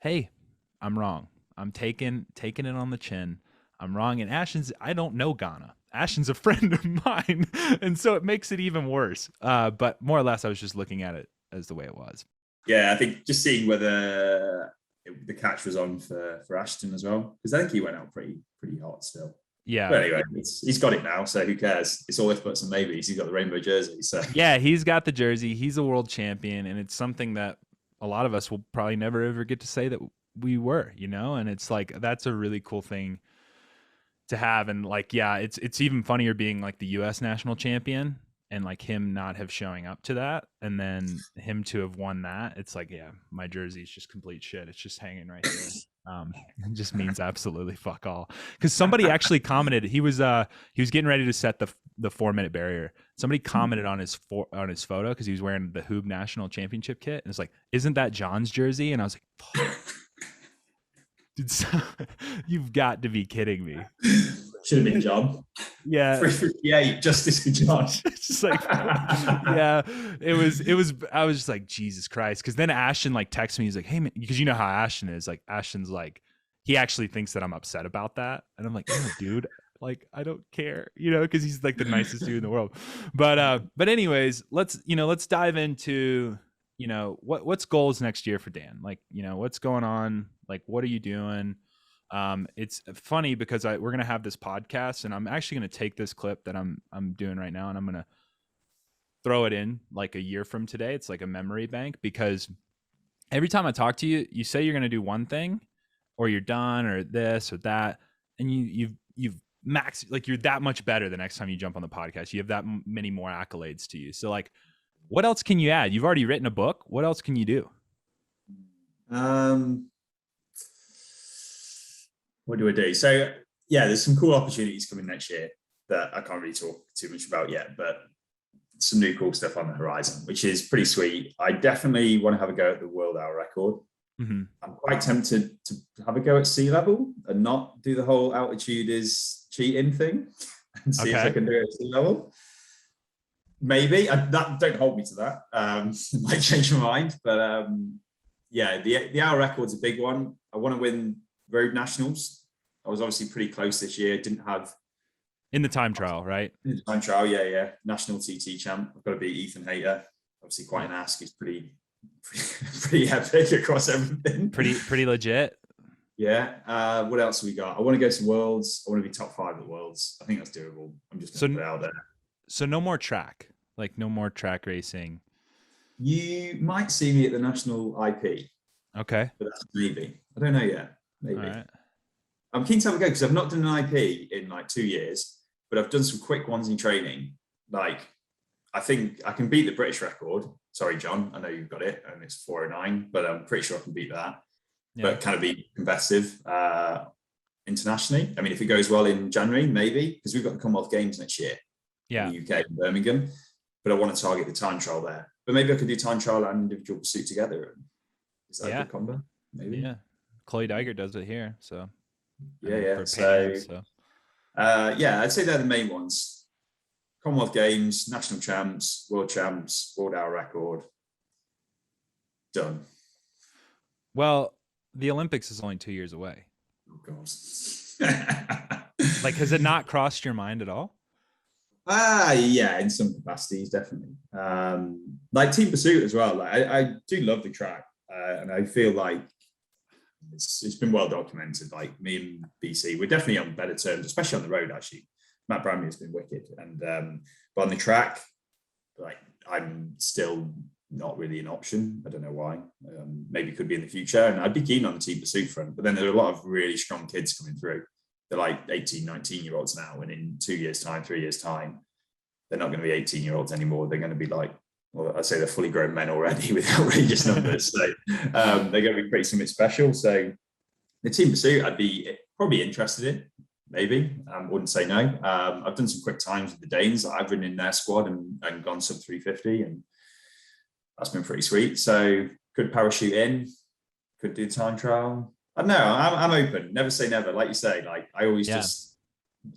hey, I'm wrong. I'm taking it on the chin. I'm wrong. And I don't know Ghana. Ashton's a friend of mine, and so it makes it even worse. But more or less, I was just looking at it as the way it was. Yeah, I think just seeing whether the catch was on for Ashton as well, because I think he went out pretty hot still. Yeah. But anyway, he's got it now, so who cares? It's all if buts and maybes. He's got the rainbow jersey. So yeah, he's got the jersey. He's a world champion, and it's something that a lot of us will probably never ever get to say that we were, and it's like that's a really cool thing to have. And like, yeah, it's even funnier being like the US national champion and like him not have showing up to that, and then him to have won that. It's like, yeah, my jersey is just complete shit. It's just hanging right there. It just means absolutely fuck all. Because somebody actually commented, he was getting ready to set the 4-minute barrier. Somebody commented on his photo because he was wearing the Hoob National Championship kit, and it's like, isn't that John's jersey? And I was like, fuck. Dude, you've got to be kidding me. Should have been John. Yeah. 358, justice for John. It's just like, yeah, it was, I was just like, Jesus Christ. Cause then Ashton like texts me, he's like, hey man, because you know how Ashton is, like, Ashton's like, he actually thinks that I'm upset about that. And I'm like, no, dude, like, I don't care, cause he's like the nicest dude in the world. But anyways, let's dive into, what's goals next year for Dan? Like, what's going on? Like, what are you doing? It's funny because we're going to have this podcast, and I'm actually going to take this clip that I'm doing right now, and I'm going to throw it in like a year from today. It's like a memory bank, because every time I talk to you, you say you're going to do one thing, or you're done, or this or that. And you've maxed, like, you're that much better the next time you jump on the podcast. You have that many more accolades to you. So like, what else can you add? You've already written a book. What else can you do? What do I do? So yeah, there's some cool opportunities coming next year that I can't really talk too much about yet, but some new cool stuff on the horizon, which is pretty sweet. I definitely want to have a go at the World Hour Record. Mm-hmm. I'm quite tempted to have a go at sea level and not do the whole altitude is cheating thing and see if I can do it at sea level. Maybe. Don't hold me to that. It might change my mind, but yeah, the hour record's a big one. I want to win road nationals. I was obviously pretty close this year. Didn't have in the time trial, right? In the time trial, yeah. National TT champ. I've got to beat Ethan Hayter. Obviously, quite an ask. He's pretty epic across everything. Pretty legit. Yeah. What else have we got? I want to go to Worlds. I want to be top 5 at Worlds. I think that's doable. I'm just going to put it out there. So no more track, like no more track racing. You might see me at the National IP. Okay. But that's maybe. I don't know yet. Maybe. All right. I'm keen to have a go because I've not done an IP in like 2 years, but I've done some quick ones in training. Like, I think I can beat the British record. Sorry, John, I know you've got it, and it's 4:09, but I'm pretty sure I can beat that. Yeah. But kind of be competitive internationally. I mean, if it goes well in January, maybe, because we've got the Commonwealth Games next year in the UK, in Birmingham. But I want to target the time trial there. But maybe I could do time trial and individual pursuit together. Is that a good combo? Maybe. Yeah. Chloe Diger does it here, so yeah. So yeah, I'd say they're the main ones: Commonwealth Games, national champs, World Hour Record. Done. Well, the Olympics is only 2 years away. Oh God. Like, has it not crossed your mind at all? Yeah, in some capacities, definitely. Like team pursuit as well. Like I do love the track, and I feel like it's been well documented. Like me and BC, we're definitely on better terms, especially on the road. Actually, Matt Bramley has been wicked, and but on the track, like I'm still not really an option. I don't know why. Maybe could be in the future, and I'd be keen on the team pursuit front. But then there are a lot of really strong kids coming through. They're like 18, 19-year-olds now, and in 2 years' time, 3 years' time, they're not going to be 18-year-olds anymore. They're going to be like, well, I'd say they're fully grown men already with outrageous numbers. So they're going to be pretty something special. So the team pursuit, I'd be probably interested in, maybe. Wouldn't say no. I've done some quick times with the Danes. I've ridden in their squad and gone sub 350, and that's been pretty sweet. So could parachute in, could do time trial. I don't know. I'm open. Never say never. Like you say, like I always just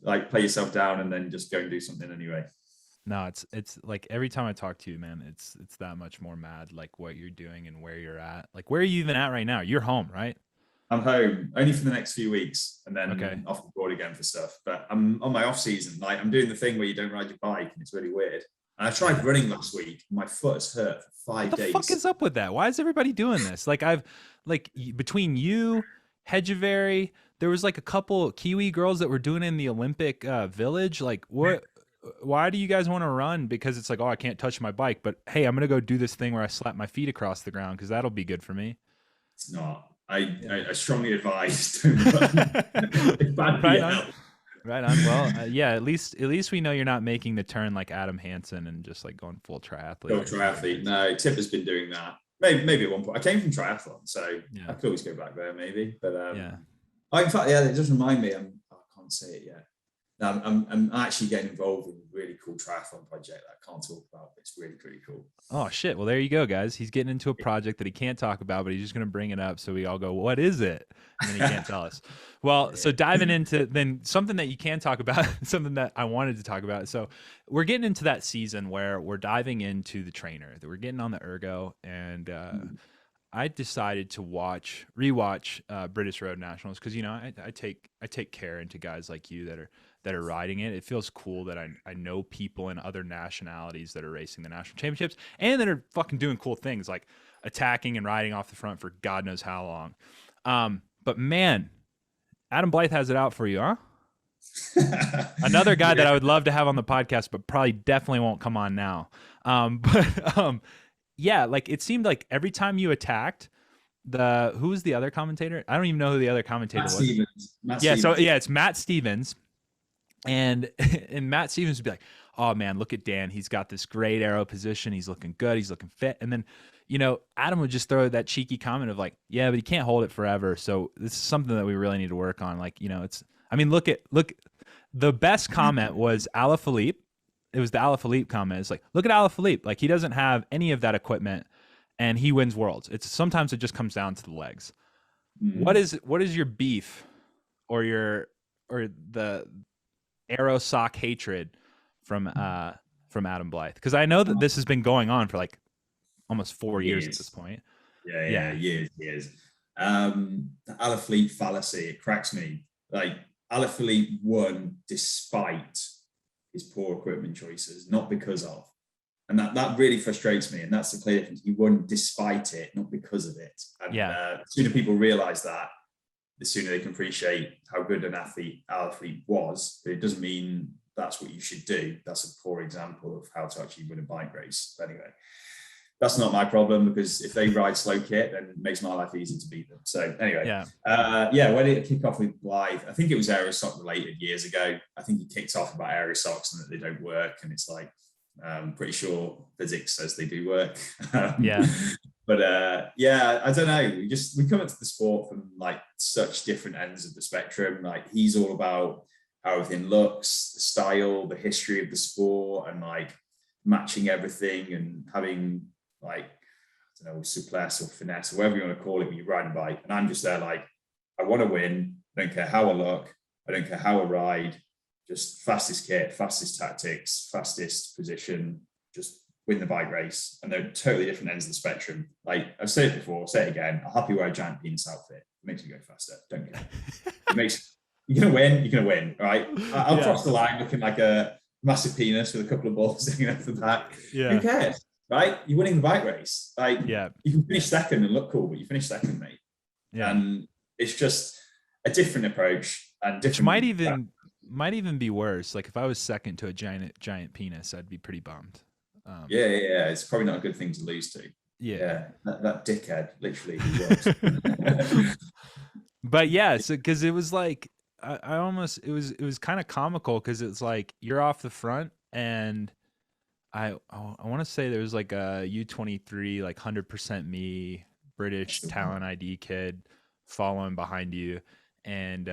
like play yourself down and then just go and do something anyway. No, it's like every time I talk to you, man, it's that much more mad, like what you're doing and where you're at. Like, where are you even at right now? You're home, right? I'm home only for the next few weeks, and then Okay. off the board again for stuff. But I'm on my off season. Like I'm doing the thing where you don't ride your bike, and it's really weird. And I tried running last week. My foot has hurt for 5 What the fuck days. is up with that? Why is everybody doing this? Like between you, Hedgeberry, there was like a couple Kiwi girls that were doing it in the Olympic Village. Like what? Why do you guys want to run? Because it's like, oh, I can't touch my bike, but hey, I'm gonna go do this thing where I slap my feet across the ground because that'll be good for me. It's not. I strongly advise don't run. It's bad for Right your on. health. Right on. Well, yeah. At least we know you're not making the turn like Adam Hansen and just like going full triathlete. Go triathlete. No, Tip has been doing that. Maybe at one point. I came from triathlon, so Yeah. I could always go back there, maybe. But Yeah. oh, in fact, yeah, it does remind me. I can't say it yet. No, I'm actually getting involved in a really cool triathlon project that I can't talk about, but it's really pretty cool. Oh shit. Well, there you go, guys. He's getting into a project that he can't talk about, but he's just gonna bring it up so we all go, "What is it?" And then he can't tell us. Well, so diving into then something that you can talk about, something that I wanted to talk about. So we're getting into that season where we're diving into the trainer, that we're getting on the ergo, and I decided to rewatch British Road Nationals because I take care into guys like you that are riding it. It feels cool that I know people in other nationalities that are racing the national championships and that are fucking doing cool things like attacking and riding off the front for God knows how long. But man, Adam Blythe has it out for you, huh? Another guy that I would love to have on the podcast, but probably definitely won't come on now. Yeah, like it seemed like every time you attacked, who was the other commentator? I don't even know who the other commentator was. Matt Yeah, Stevens. so yeah, it's Matt Stevens. And Matt Stevens would be like, "Oh man, look at Dan. He's got this great aero position. He's looking good. He's looking fit." And then, Adam would just throw that cheeky comment of like, "Yeah, but he can't hold it forever. So this is something that we really need to work on." Like, look. The best comment was Alaphilippe. It was the Alaphilippe comment. It's like, look at Alaphilippe. Like he doesn't have any of that equipment, and he wins worlds. Sometimes it just comes down to the legs. What is your beef, or the aero sock hatred from Adam Blythe? Because I know that this has been going on for like almost 4 years at this point. Yeah, years. The Alaphilippe fallacy, it cracks me. Like Alaphilippe won despite his poor equipment choices, not because of. And that really frustrates me. And that's the clear difference. He won despite it, not because of it. And the sooner people realize that, the sooner they can appreciate how good an athlete was. But it doesn't mean that's what you should do. That's a poor example of how to actually win a bike race. But anyway, that's not my problem, because if they ride slow kit, then it makes my life easy to beat them. So anyway, where did it kick off with Blythe? I think it was aerosock related years ago. I think he kicked off about aerosocks and that they don't work. And it's like, I'm pretty sure physics says they do work. But I don't know. We come into the sport from like such different ends of the spectrum. Like he's all about how everything looks, the style, the history of the sport, and like matching everything and having like, I don't know, souplesse or finesse, or whatever you want to call it when you ride a bike. And I'm just there like, I want to win. I don't care how I look. I don't care how I ride. Just fastest kit, fastest tactics, fastest position, just win the bike race. And they're totally different ends of the spectrum. Like I've said it before, I'll say it again. I'll happily wear a giant penis outfit. It makes me go faster. Don't care. You're going to win, right? I'll cross the line looking like a massive penis with a couple of balls hanging off the back. Who cares, right? You're winning the bike race. Like you can finish second and look cool, but you finish second, mate. And it's just a different approach and different. Which might even be worse. Like if I was second to a giant penis, I'd be pretty bummed. It's probably not a good thing to lose to. That dickhead literally was. But yeah, so because it was like I almost it was kind of comical, because it's like you're off the front, and I want to say there was like a U23 like 100% me British talent ID kid following behind you, and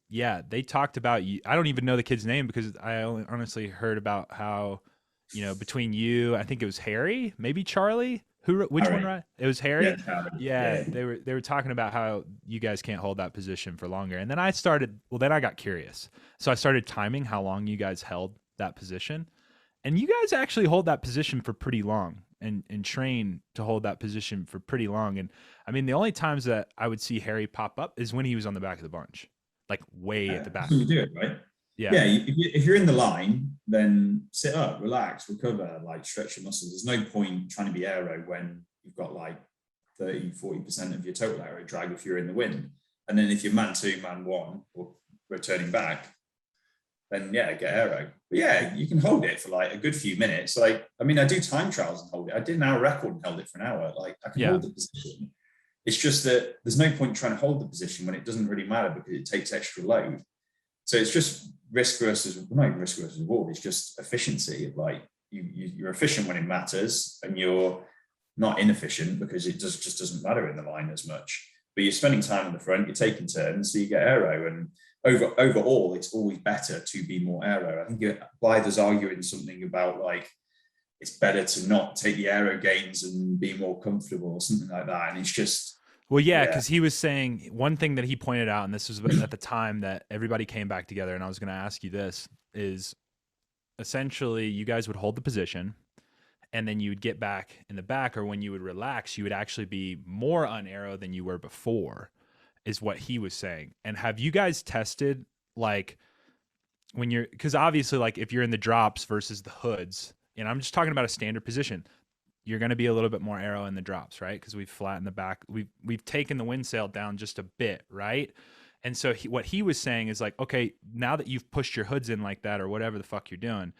they talked about you. I don't even know the kid's name, because I only honestly heard about how, between you, I think it was Harry, maybe Charlie. Which Harry. One, right? It was Harry. They were talking about how you guys can't hold that position for longer. And then I got curious. So I started timing how long you guys held that position. And you guys actually hold that position for pretty long. and train to hold that position for pretty long. And I mean, the only times that I would see Harry pop up is when he was on the back of the bunch, like way at the back. That's what you do it, right? Yeah. Yeah. If you're in the line, then sit up, relax, recover, like stretch your muscles. There's no point trying to be aero when you've got like 30-40% of your total aero drag if you're in the wind. And then if you're man 2, man 1, or returning back, then yeah, get aero. But yeah, you can hold it for like a good few minutes. Like, I mean, I do time trials and hold it. I did an hour record and held it for an hour. Like, I can hold the position. It's just that there's no point trying to hold the position when it doesn't really matter because it takes extra load. So it's just risk versus, not even risk versus reward. It's just efficiency. Of like, you're efficient when it matters, and you're not inefficient because it just doesn't matter in the line as much. But you're spending time in the front, you're taking turns, so you get aero. And overall, it's always better to be more aero. I think Blythe is arguing something about like, it's better to not take the aero gains and be more comfortable or something like that. And it's just, well, yeah, because he was saying one thing that he pointed out, and this was at the time that everybody came back together, and I was going to ask you this, is essentially you guys would hold the position, and then you would get back in the back, or when you would relax, you would actually be more un-aero than you were before, is what he was saying. And have you guys tested, like, when you're, because obviously, like, if you're in the drops versus the hoods, and I'm just talking about a standard position, you're going to be a little bit more aero in the drops, right? Because we've flattened the back. We've taken the wind sail down just a bit, right? And so what he was saying is like, okay, now that you've pushed your hoods in like that or whatever the fuck you're doing,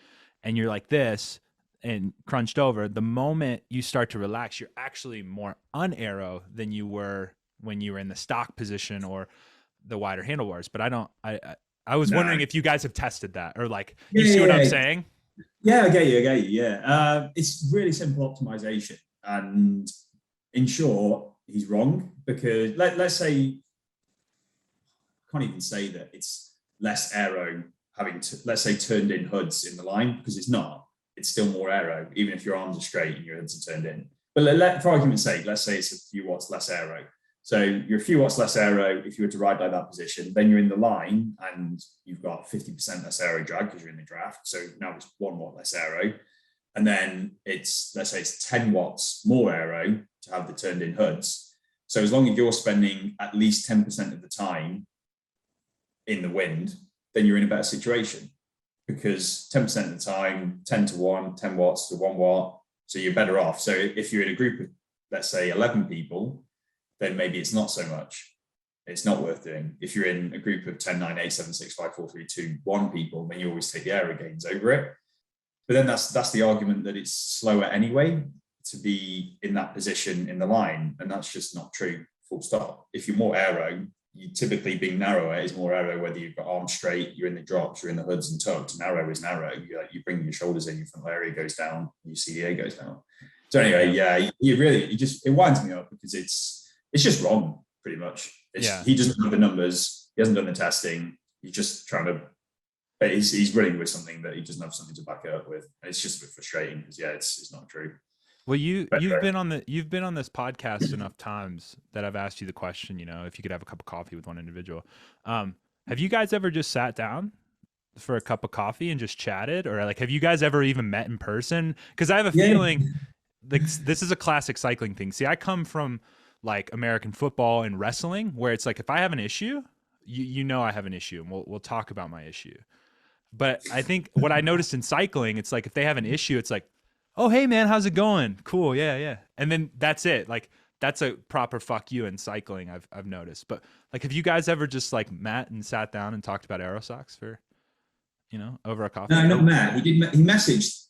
and you're like this and crunched over, the moment you start to relax, you're actually more un-aero than you were when you were in the stock position or the wider handlebars. But I was wondering if you guys have tested that, or like, you see what I'm saying? Yeah, I get you. Yeah. It's really simple optimization. And in short, he's wrong because let's say, I can't even say that it's less aero having to, let's say, turned in hoods in the line, because it's not. It's still more aero, even if your arms are straight and your hoods are turned in. But for argument's sake, let's say it's a few watts less aero. So you're a few watts less aero if you were to ride like that position, then you're in the line and you've got 50% less aero drag because you're in the draft. So now it's 1 watt less aero. And then it's, let's say it's 10 watts more aero to have the turned in hoods. So as long as you're spending at least 10% of the time in the wind, then you're in a better situation, because 10% of the time, 10 to 1, 10 watts to 1 watt. So you're better off. So if you're in a group of, let's say, 11 people, then maybe it's not so much. It's not worth doing. If you're in a group of 10, 9, 8, 7, 6, 5, 4, 3, 2, 1 people, then you always take the aero gains over it. But then that's the argument that it's slower anyway to be in that position in the line. And that's just not true, full stop. If you're more aero, you typically being narrower is more aero, whether you've got arms straight, you're in the drops, you're in the hoods and tucked. Narrow is narrow. You bring your shoulders in, your front area goes down, your CEA goes down. So anyway, yeah, it winds me up because it's just wrong, pretty much. He doesn't have the numbers. He hasn't done the testing. He's just trying to, he's running with something that he doesn't have something to back it up with. And it's just a bit frustrating because it's not true. Well, you've been on this podcast enough times that I've asked you the question, if you could have a cup of coffee with one individual. Have you guys ever just sat down for a cup of coffee and just chatted, or like, have you guys ever even met in person? Because I have a feeling this is a classic cycling thing. See, I come from like American football and wrestling, where it's like, if I have an issue, I have an issue, and we'll talk about my issue. But I think what I noticed in cycling, it's like, if they have an issue, it's like, oh, hey man, how's it going? Cool. Yeah. And then that's it. Like, that's a proper fuck you in cycling, I've noticed. But like, have you guys ever just like met and sat down and talked about aero socks for, over a coffee? No, not Matt. He messaged,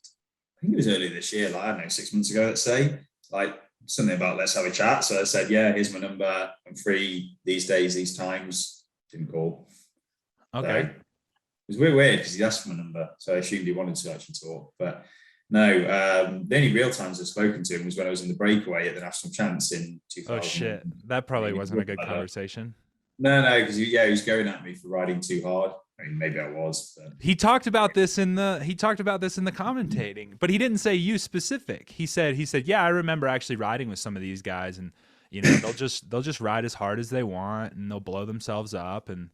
I think it was earlier this year, like, I don't know, 6 months ago, let's say, like something about let's have a chat. So I said, yeah, here's my number. I'm free these days, these times. Didn't call. Okay. So, it was weird because he asked for my number. So I assumed he wanted to actually talk. But no, the only real times I've spoken to him was when I was in the breakaway at the National Champs in 2000. Oh shit. That probably wasn't a good conversation. No, because he was going at me for riding too hard. I mean, maybe I was. But. He talked about this in the commentating, but he didn't say you specific. He said, yeah, I remember actually riding with some of these guys, and they'll just ride as hard as they want, and they'll blow themselves up, and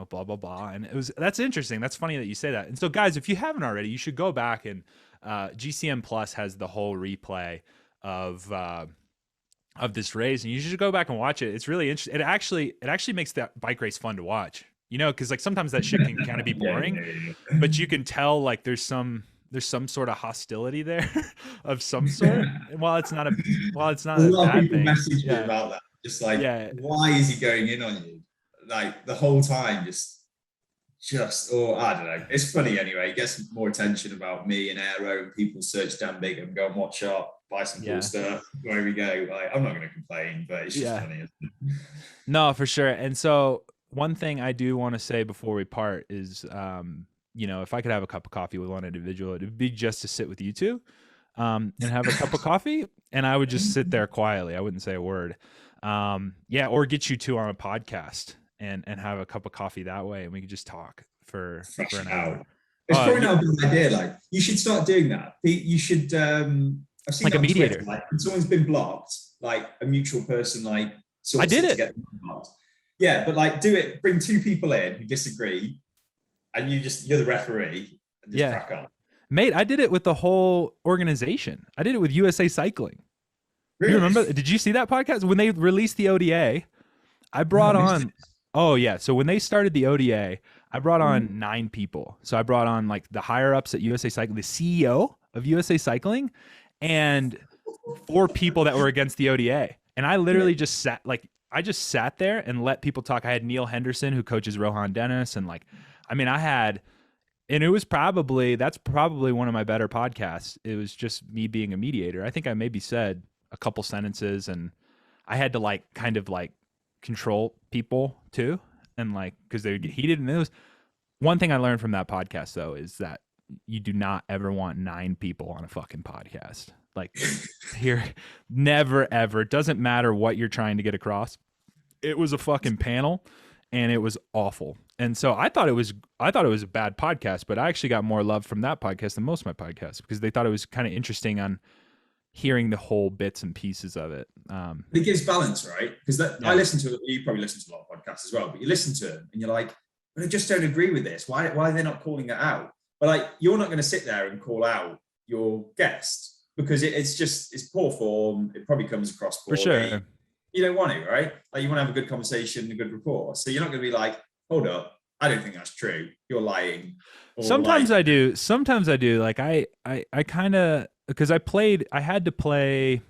blah blah blah. And that's interesting. That's funny that you say that. And so, guys, if you haven't already, you should go back and GCM Plus has the whole replay of this race, and you should go back and watch it. It's really interesting. It actually makes that bike race fun to watch, you know, because like sometimes that shit can kind of be boring, but you can tell like there's some sort of hostility there of some sort. While it's not a lot of bad people thing. message me about that. Just like, why is he going in on you? Like the whole time, or I don't know. It's funny anyway. It gets more attention about me and Aero, and people search Dan Bigham, go and watch up, buy some cool stuff. Where we go. Like, I'm not going to complain, but it's just funny. Isn't it? No, for sure. And so one thing I do want to say before we part is, you know, if I could have a cup of coffee with one individual, it would be just to sit with you two, and have a cup of coffee, and I would just sit there quietly. I wouldn't say a word. Or get you two on a podcast and have a cup of coffee that way, and we could just talk for an hour. It's probably not a good idea. Like, you should start doing that. You should. I've seen like a mediator. Twitter, like when someone's been blocked, like a mutual person, like I did it. To get blocked. Yeah, but like do it. Bring two people in who disagree, and you're the referee. And just crack on. Mate, I did it with the whole organization. I did it with USA Cycling. Really? You remember? Did you see that podcast when they released the ODA? I brought on. Oh yeah. So when they started the ODA, I brought on 9 people. So I brought on like the higher ups at USA Cycling, the CEO of USA Cycling, and 4 people that were against the ODA. And I literally just sat there and let people talk. I had Neil Henderson, who coaches Rohan Dennis, and that's probably one of my better podcasts. It was just me being a mediator. I think I maybe said a couple sentences, and I had to kind of control people too, and because they would get heated. And it was one thing I learned from that podcast though, is that you do not ever want 9 people on a fucking podcast. Here, never ever. It doesn't matter what you're trying to get across. It was a fucking panel, and it was awful. And so I thought it was a bad podcast, but I actually got more love from that podcast than most of my podcasts, because they thought it was kind of interesting on hearing the whole bits and pieces of it. It gives balance, right? Because I listen to it. You probably listen to a lot of podcasts as well, but you listen to them and you're like, but I just don't agree with this. Why are they not calling it out? But you're not going to sit there and call out your guest, because it's poor form. It probably comes across poorly. For sure. You don't want to, right? You want to have a good conversation, a good rapport. So you're not going to be like, hold up, I don't think that's true. You're lying. Sometimes I do. Sometimes I do. I kind of, because I had to play,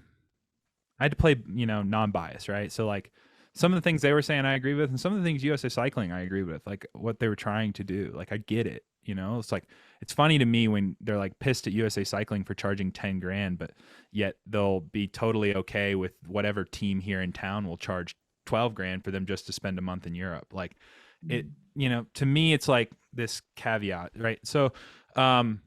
non-bias, right? So some of the things they were saying I agree with, and some of the things USA Cycling I agree with, what they were trying to do. I get it, it's funny to me when they're pissed at USA Cycling for charging 10 grand, but yet they'll be totally okay with whatever team here in town will charge 12 grand for them just to spend a month in Europe. To me, it's this caveat, right? So, and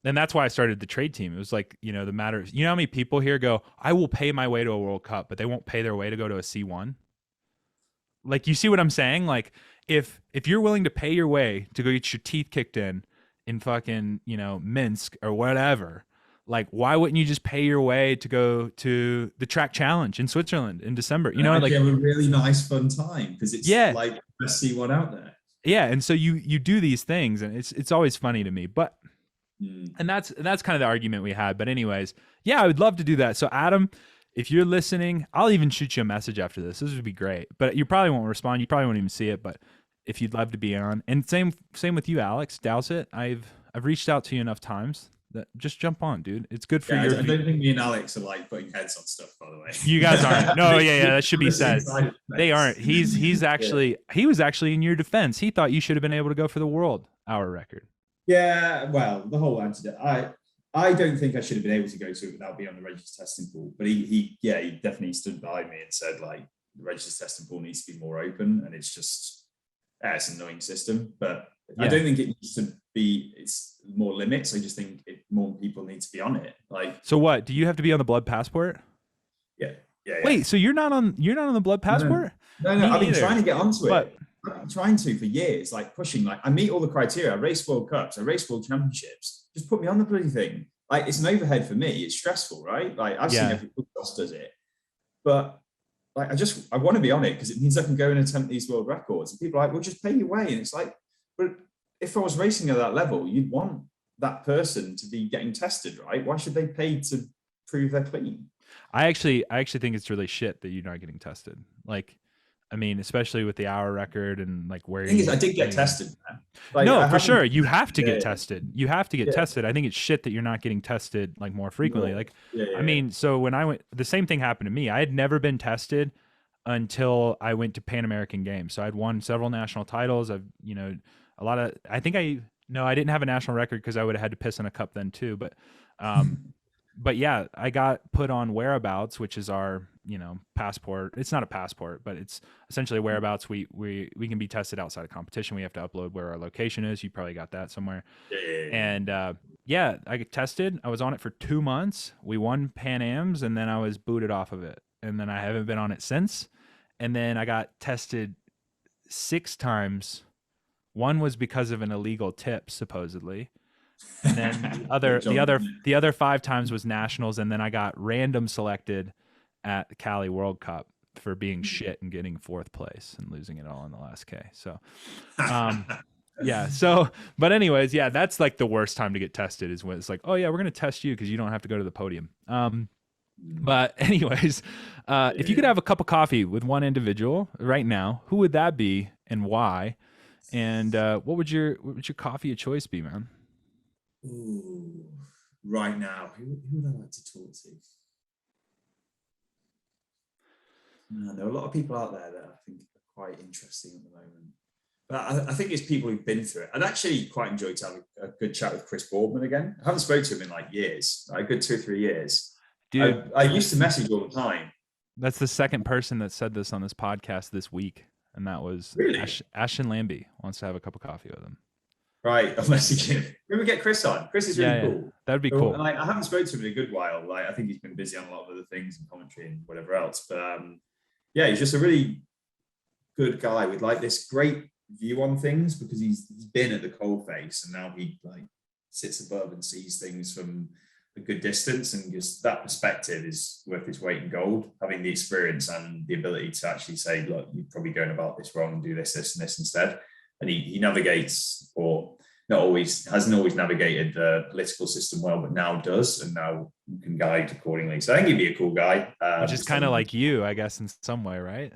that's why I started the trade team. It was the matter. You know how many people here go, I will pay my way to a World Cup, but they won't pay their way to go to a C1? You see what I'm saying? If you're willing to pay your way to go get your teeth kicked in fucking, Minsk or whatever, why wouldn't you just pay your way to go to the track challenge in Switzerland in December? You have a really nice fun time, because it's best C1 out there. Yeah. And so you do these things, and it's always funny to me, but and that's kind of the argument we had. But anyways, yeah, I would love to do that. So Adam, if you're listening, I'll even shoot you a message after this. This would be great, but you probably won't respond. You probably won't even see it, but if you'd love to be on, and same with you, Alex Dowesett, I've reached out to you enough times that just jump on, dude. It's good for your. I don't think me and Alex are putting heads on stuff, by the way. You guys aren't. No, yeah, that should be said. They aren't. He was actually in your defense. He thought you should have been able to go for the World Hour record. Yeah, well, the whole answer. I don't think I should have been able to go to it without being on the registered testing pool. But he definitely stood by me and said the registered testing pool needs to be more open, and it's just it's an annoying system. But I don't think it needs to be. It's more limits. I just think more people need to be on it. So what? Do you have to be on the blood passport? Yeah. Wait, so you're not on the blood passport? No. I've been trying to get onto it. I'm trying to for years, pushing. I meet all the criteria. I race World Cups. I race World Championships. Just put me on the bloody thing. It's an overhead for me. It's stressful, right? I've seen every else does it, but I want to be on it, because it means I can go and attempt these world records. And people are well, just pay your way. And it's but if I was racing at that level, you'd want that person to be getting tested, right? Why should they pay to prove they're clean? I actually think it's really shit that you're not getting tested. Like, I mean, especially with the hour record and like where The thing is, I you did where get you tested, man. Like, No, I for haven't. sure. You have to get Yeah, tested. You have to get yeah, tested. I think it's shit that you're not getting tested like more frequently. more. Like, Yeah, I yeah, mean, so when I went, the same thing happened to me. I had never been tested until I went to Pan American Games. So I'd won several national titles. I've, a lot of, I think no, I didn't have a national record because I would have had to piss in a cup then too. Um, but yeah, I got put on whereabouts, which is our, passport. It's not a passport, but it's essentially whereabouts. We can be tested outside of competition. We have to upload where our location is. You probably got that somewhere. yeah, yeah, yeah. And yeah, I get tested. I was on it for 2 months. We won Pan Ams, and then I was booted off of it. And then I haven't been on it since. And then I got tested 6 times. One was because of an illegal tip, supposedly. And then the other 5 times was nationals, and then I got random selected at the Cali World Cup for being shit and getting 4th place and losing it all in the last K. So, yeah. So, but anyways, yeah, that's like the worst time to get tested is when it's like, oh yeah, we're gonna test you because you don't have to go to the podium. But anyways, if you could have a cup of coffee with one individual right now, who would that be and why? And what would your coffee of choice be, man? Ooh, right now, who would I like to talk to? There are a lot of people out there that I think are quite interesting at the moment. But I think it's people who've been through it. I'd actually quite enjoy to have a good chat with Chris Boardman again. I haven't spoken to him in like years, like a good 2 or 3 years. Dude, I used to message all the time. That's the second person that said this on this podcast this week, and that was Really? Ashton Lambie wants to have a cup of coffee with him. Right, I'll message him. Maybe get Chris on. Chris is really cool. That'd be cool. Like, I haven't spoken to him in a good while. Like, I think he's been busy on a lot of other things and commentary and whatever else. But yeah, he's just a really good guy with like this great view on things because he's been at the coalface and now he like sits above and sees things from a good distance, and just that perspective is worth its weight in gold. Having the experience and the ability to actually say, look, you're probably going about this wrong, do this, this, and this instead. And he navigates, or hasn't always navigated the political system well, but now does, and now can guide accordingly. So I think he'd be a cool guy. Which is kind of like you, I guess, in some way, right?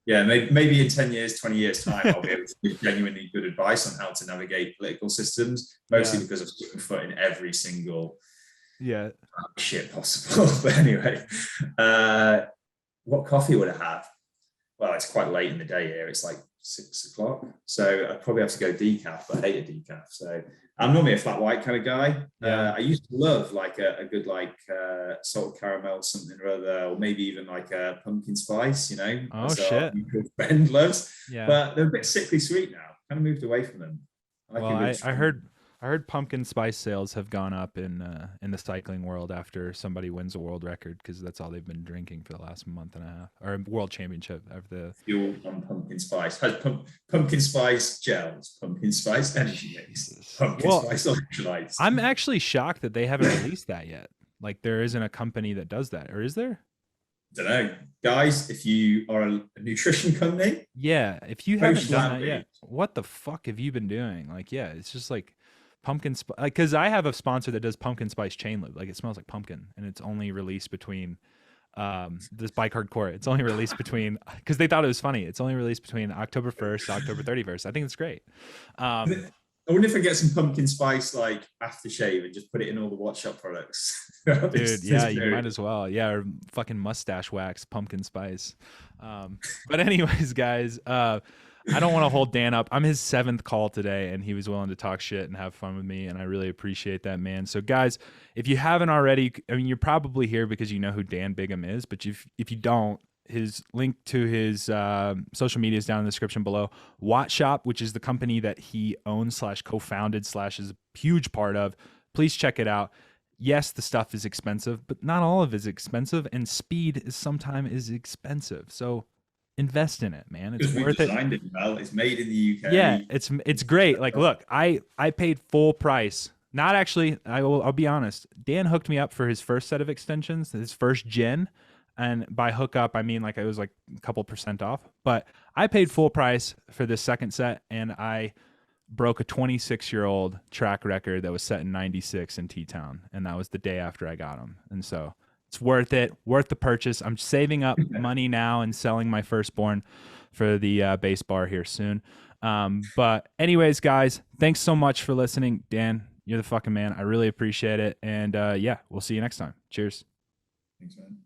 Yeah, maybe in 10 years, 20 years time, I'll be able to give genuinely good advice on how to navigate political systems, mostly because I've put foot in every single shit possible. But anyway, what coffee would I have? Well, it's quite late in the day here. It's like 6 o'clock. So I'd probably have to go decaf, but I hate a decaf. So I'm normally a flat white kind of guy. I used to love like a good like salted caramel, something or other, or maybe even like a pumpkin spice, Oh, shit. Our friend loves. Yeah. But they're a bit sickly sweet now. Kind of moved away from them. I heard pumpkin spice sales have gone up in the cycling world after somebody wins a world record, because that's all they've been drinking for the last month and a half, or world championship after the fuel on pumpkin spice. Has pumpkin spice gels, pumpkin spice energy mix, pumpkin spice electrolytes. I'm actually shocked that they haven't released that yet. Like, there isn't a company that does that, or is there? Don't know, guys. If you are a nutrition company, if you haven't done that yet, what the fuck have you been doing? Like, it's just like pumpkin spice. Like, because I have a sponsor that does pumpkin spice chain lube. Like, it smells like pumpkin, and it's only released between this Bike Hardcore. It's only released between, because they thought it was funny. It's only released between October 1st, October 31st. I think it's great. I wonder if I get some pumpkin spice like aftershave and just put it in all the Watch Shop products. Dude, you might as well. Yeah, or fucking mustache wax, pumpkin spice. But anyways, guys, I don't want to hold Dan up. I'm his 7th call today, and he was willing to talk shit and have fun with me, and I really appreciate that, man. So, guys, if you haven't already, I mean, you're probably here because you know who Dan Bigham is, but if you don't, his link to his social media is down in the description below. Watch Shop, which is the company that he owns / co-founded / is a huge part of. Please check it out. Yes, the stuff is expensive, but not all of it is expensive, and speed is sometimes expensive. So invest in it, man. It's worth it. Well, it's made in the UK. Yeah, it's great. Like, look, I paid full price. Not actually. I'll be honest. Dan hooked me up for his first set of extensions, his first gen. And by hookup, I mean like it was like a couple % off. But I paid full price for this second set, and I broke a 26-year-old track record that was set in 96 in T-Town. And that was the day after I got him. And so it's worth the purchase. I'm saving up money now and selling my firstborn for the base bar here soon. But anyways, guys, thanks so much for listening. Dan, you're the fucking man. I really appreciate it. And yeah, we'll see you next time. Cheers. Thanks, man.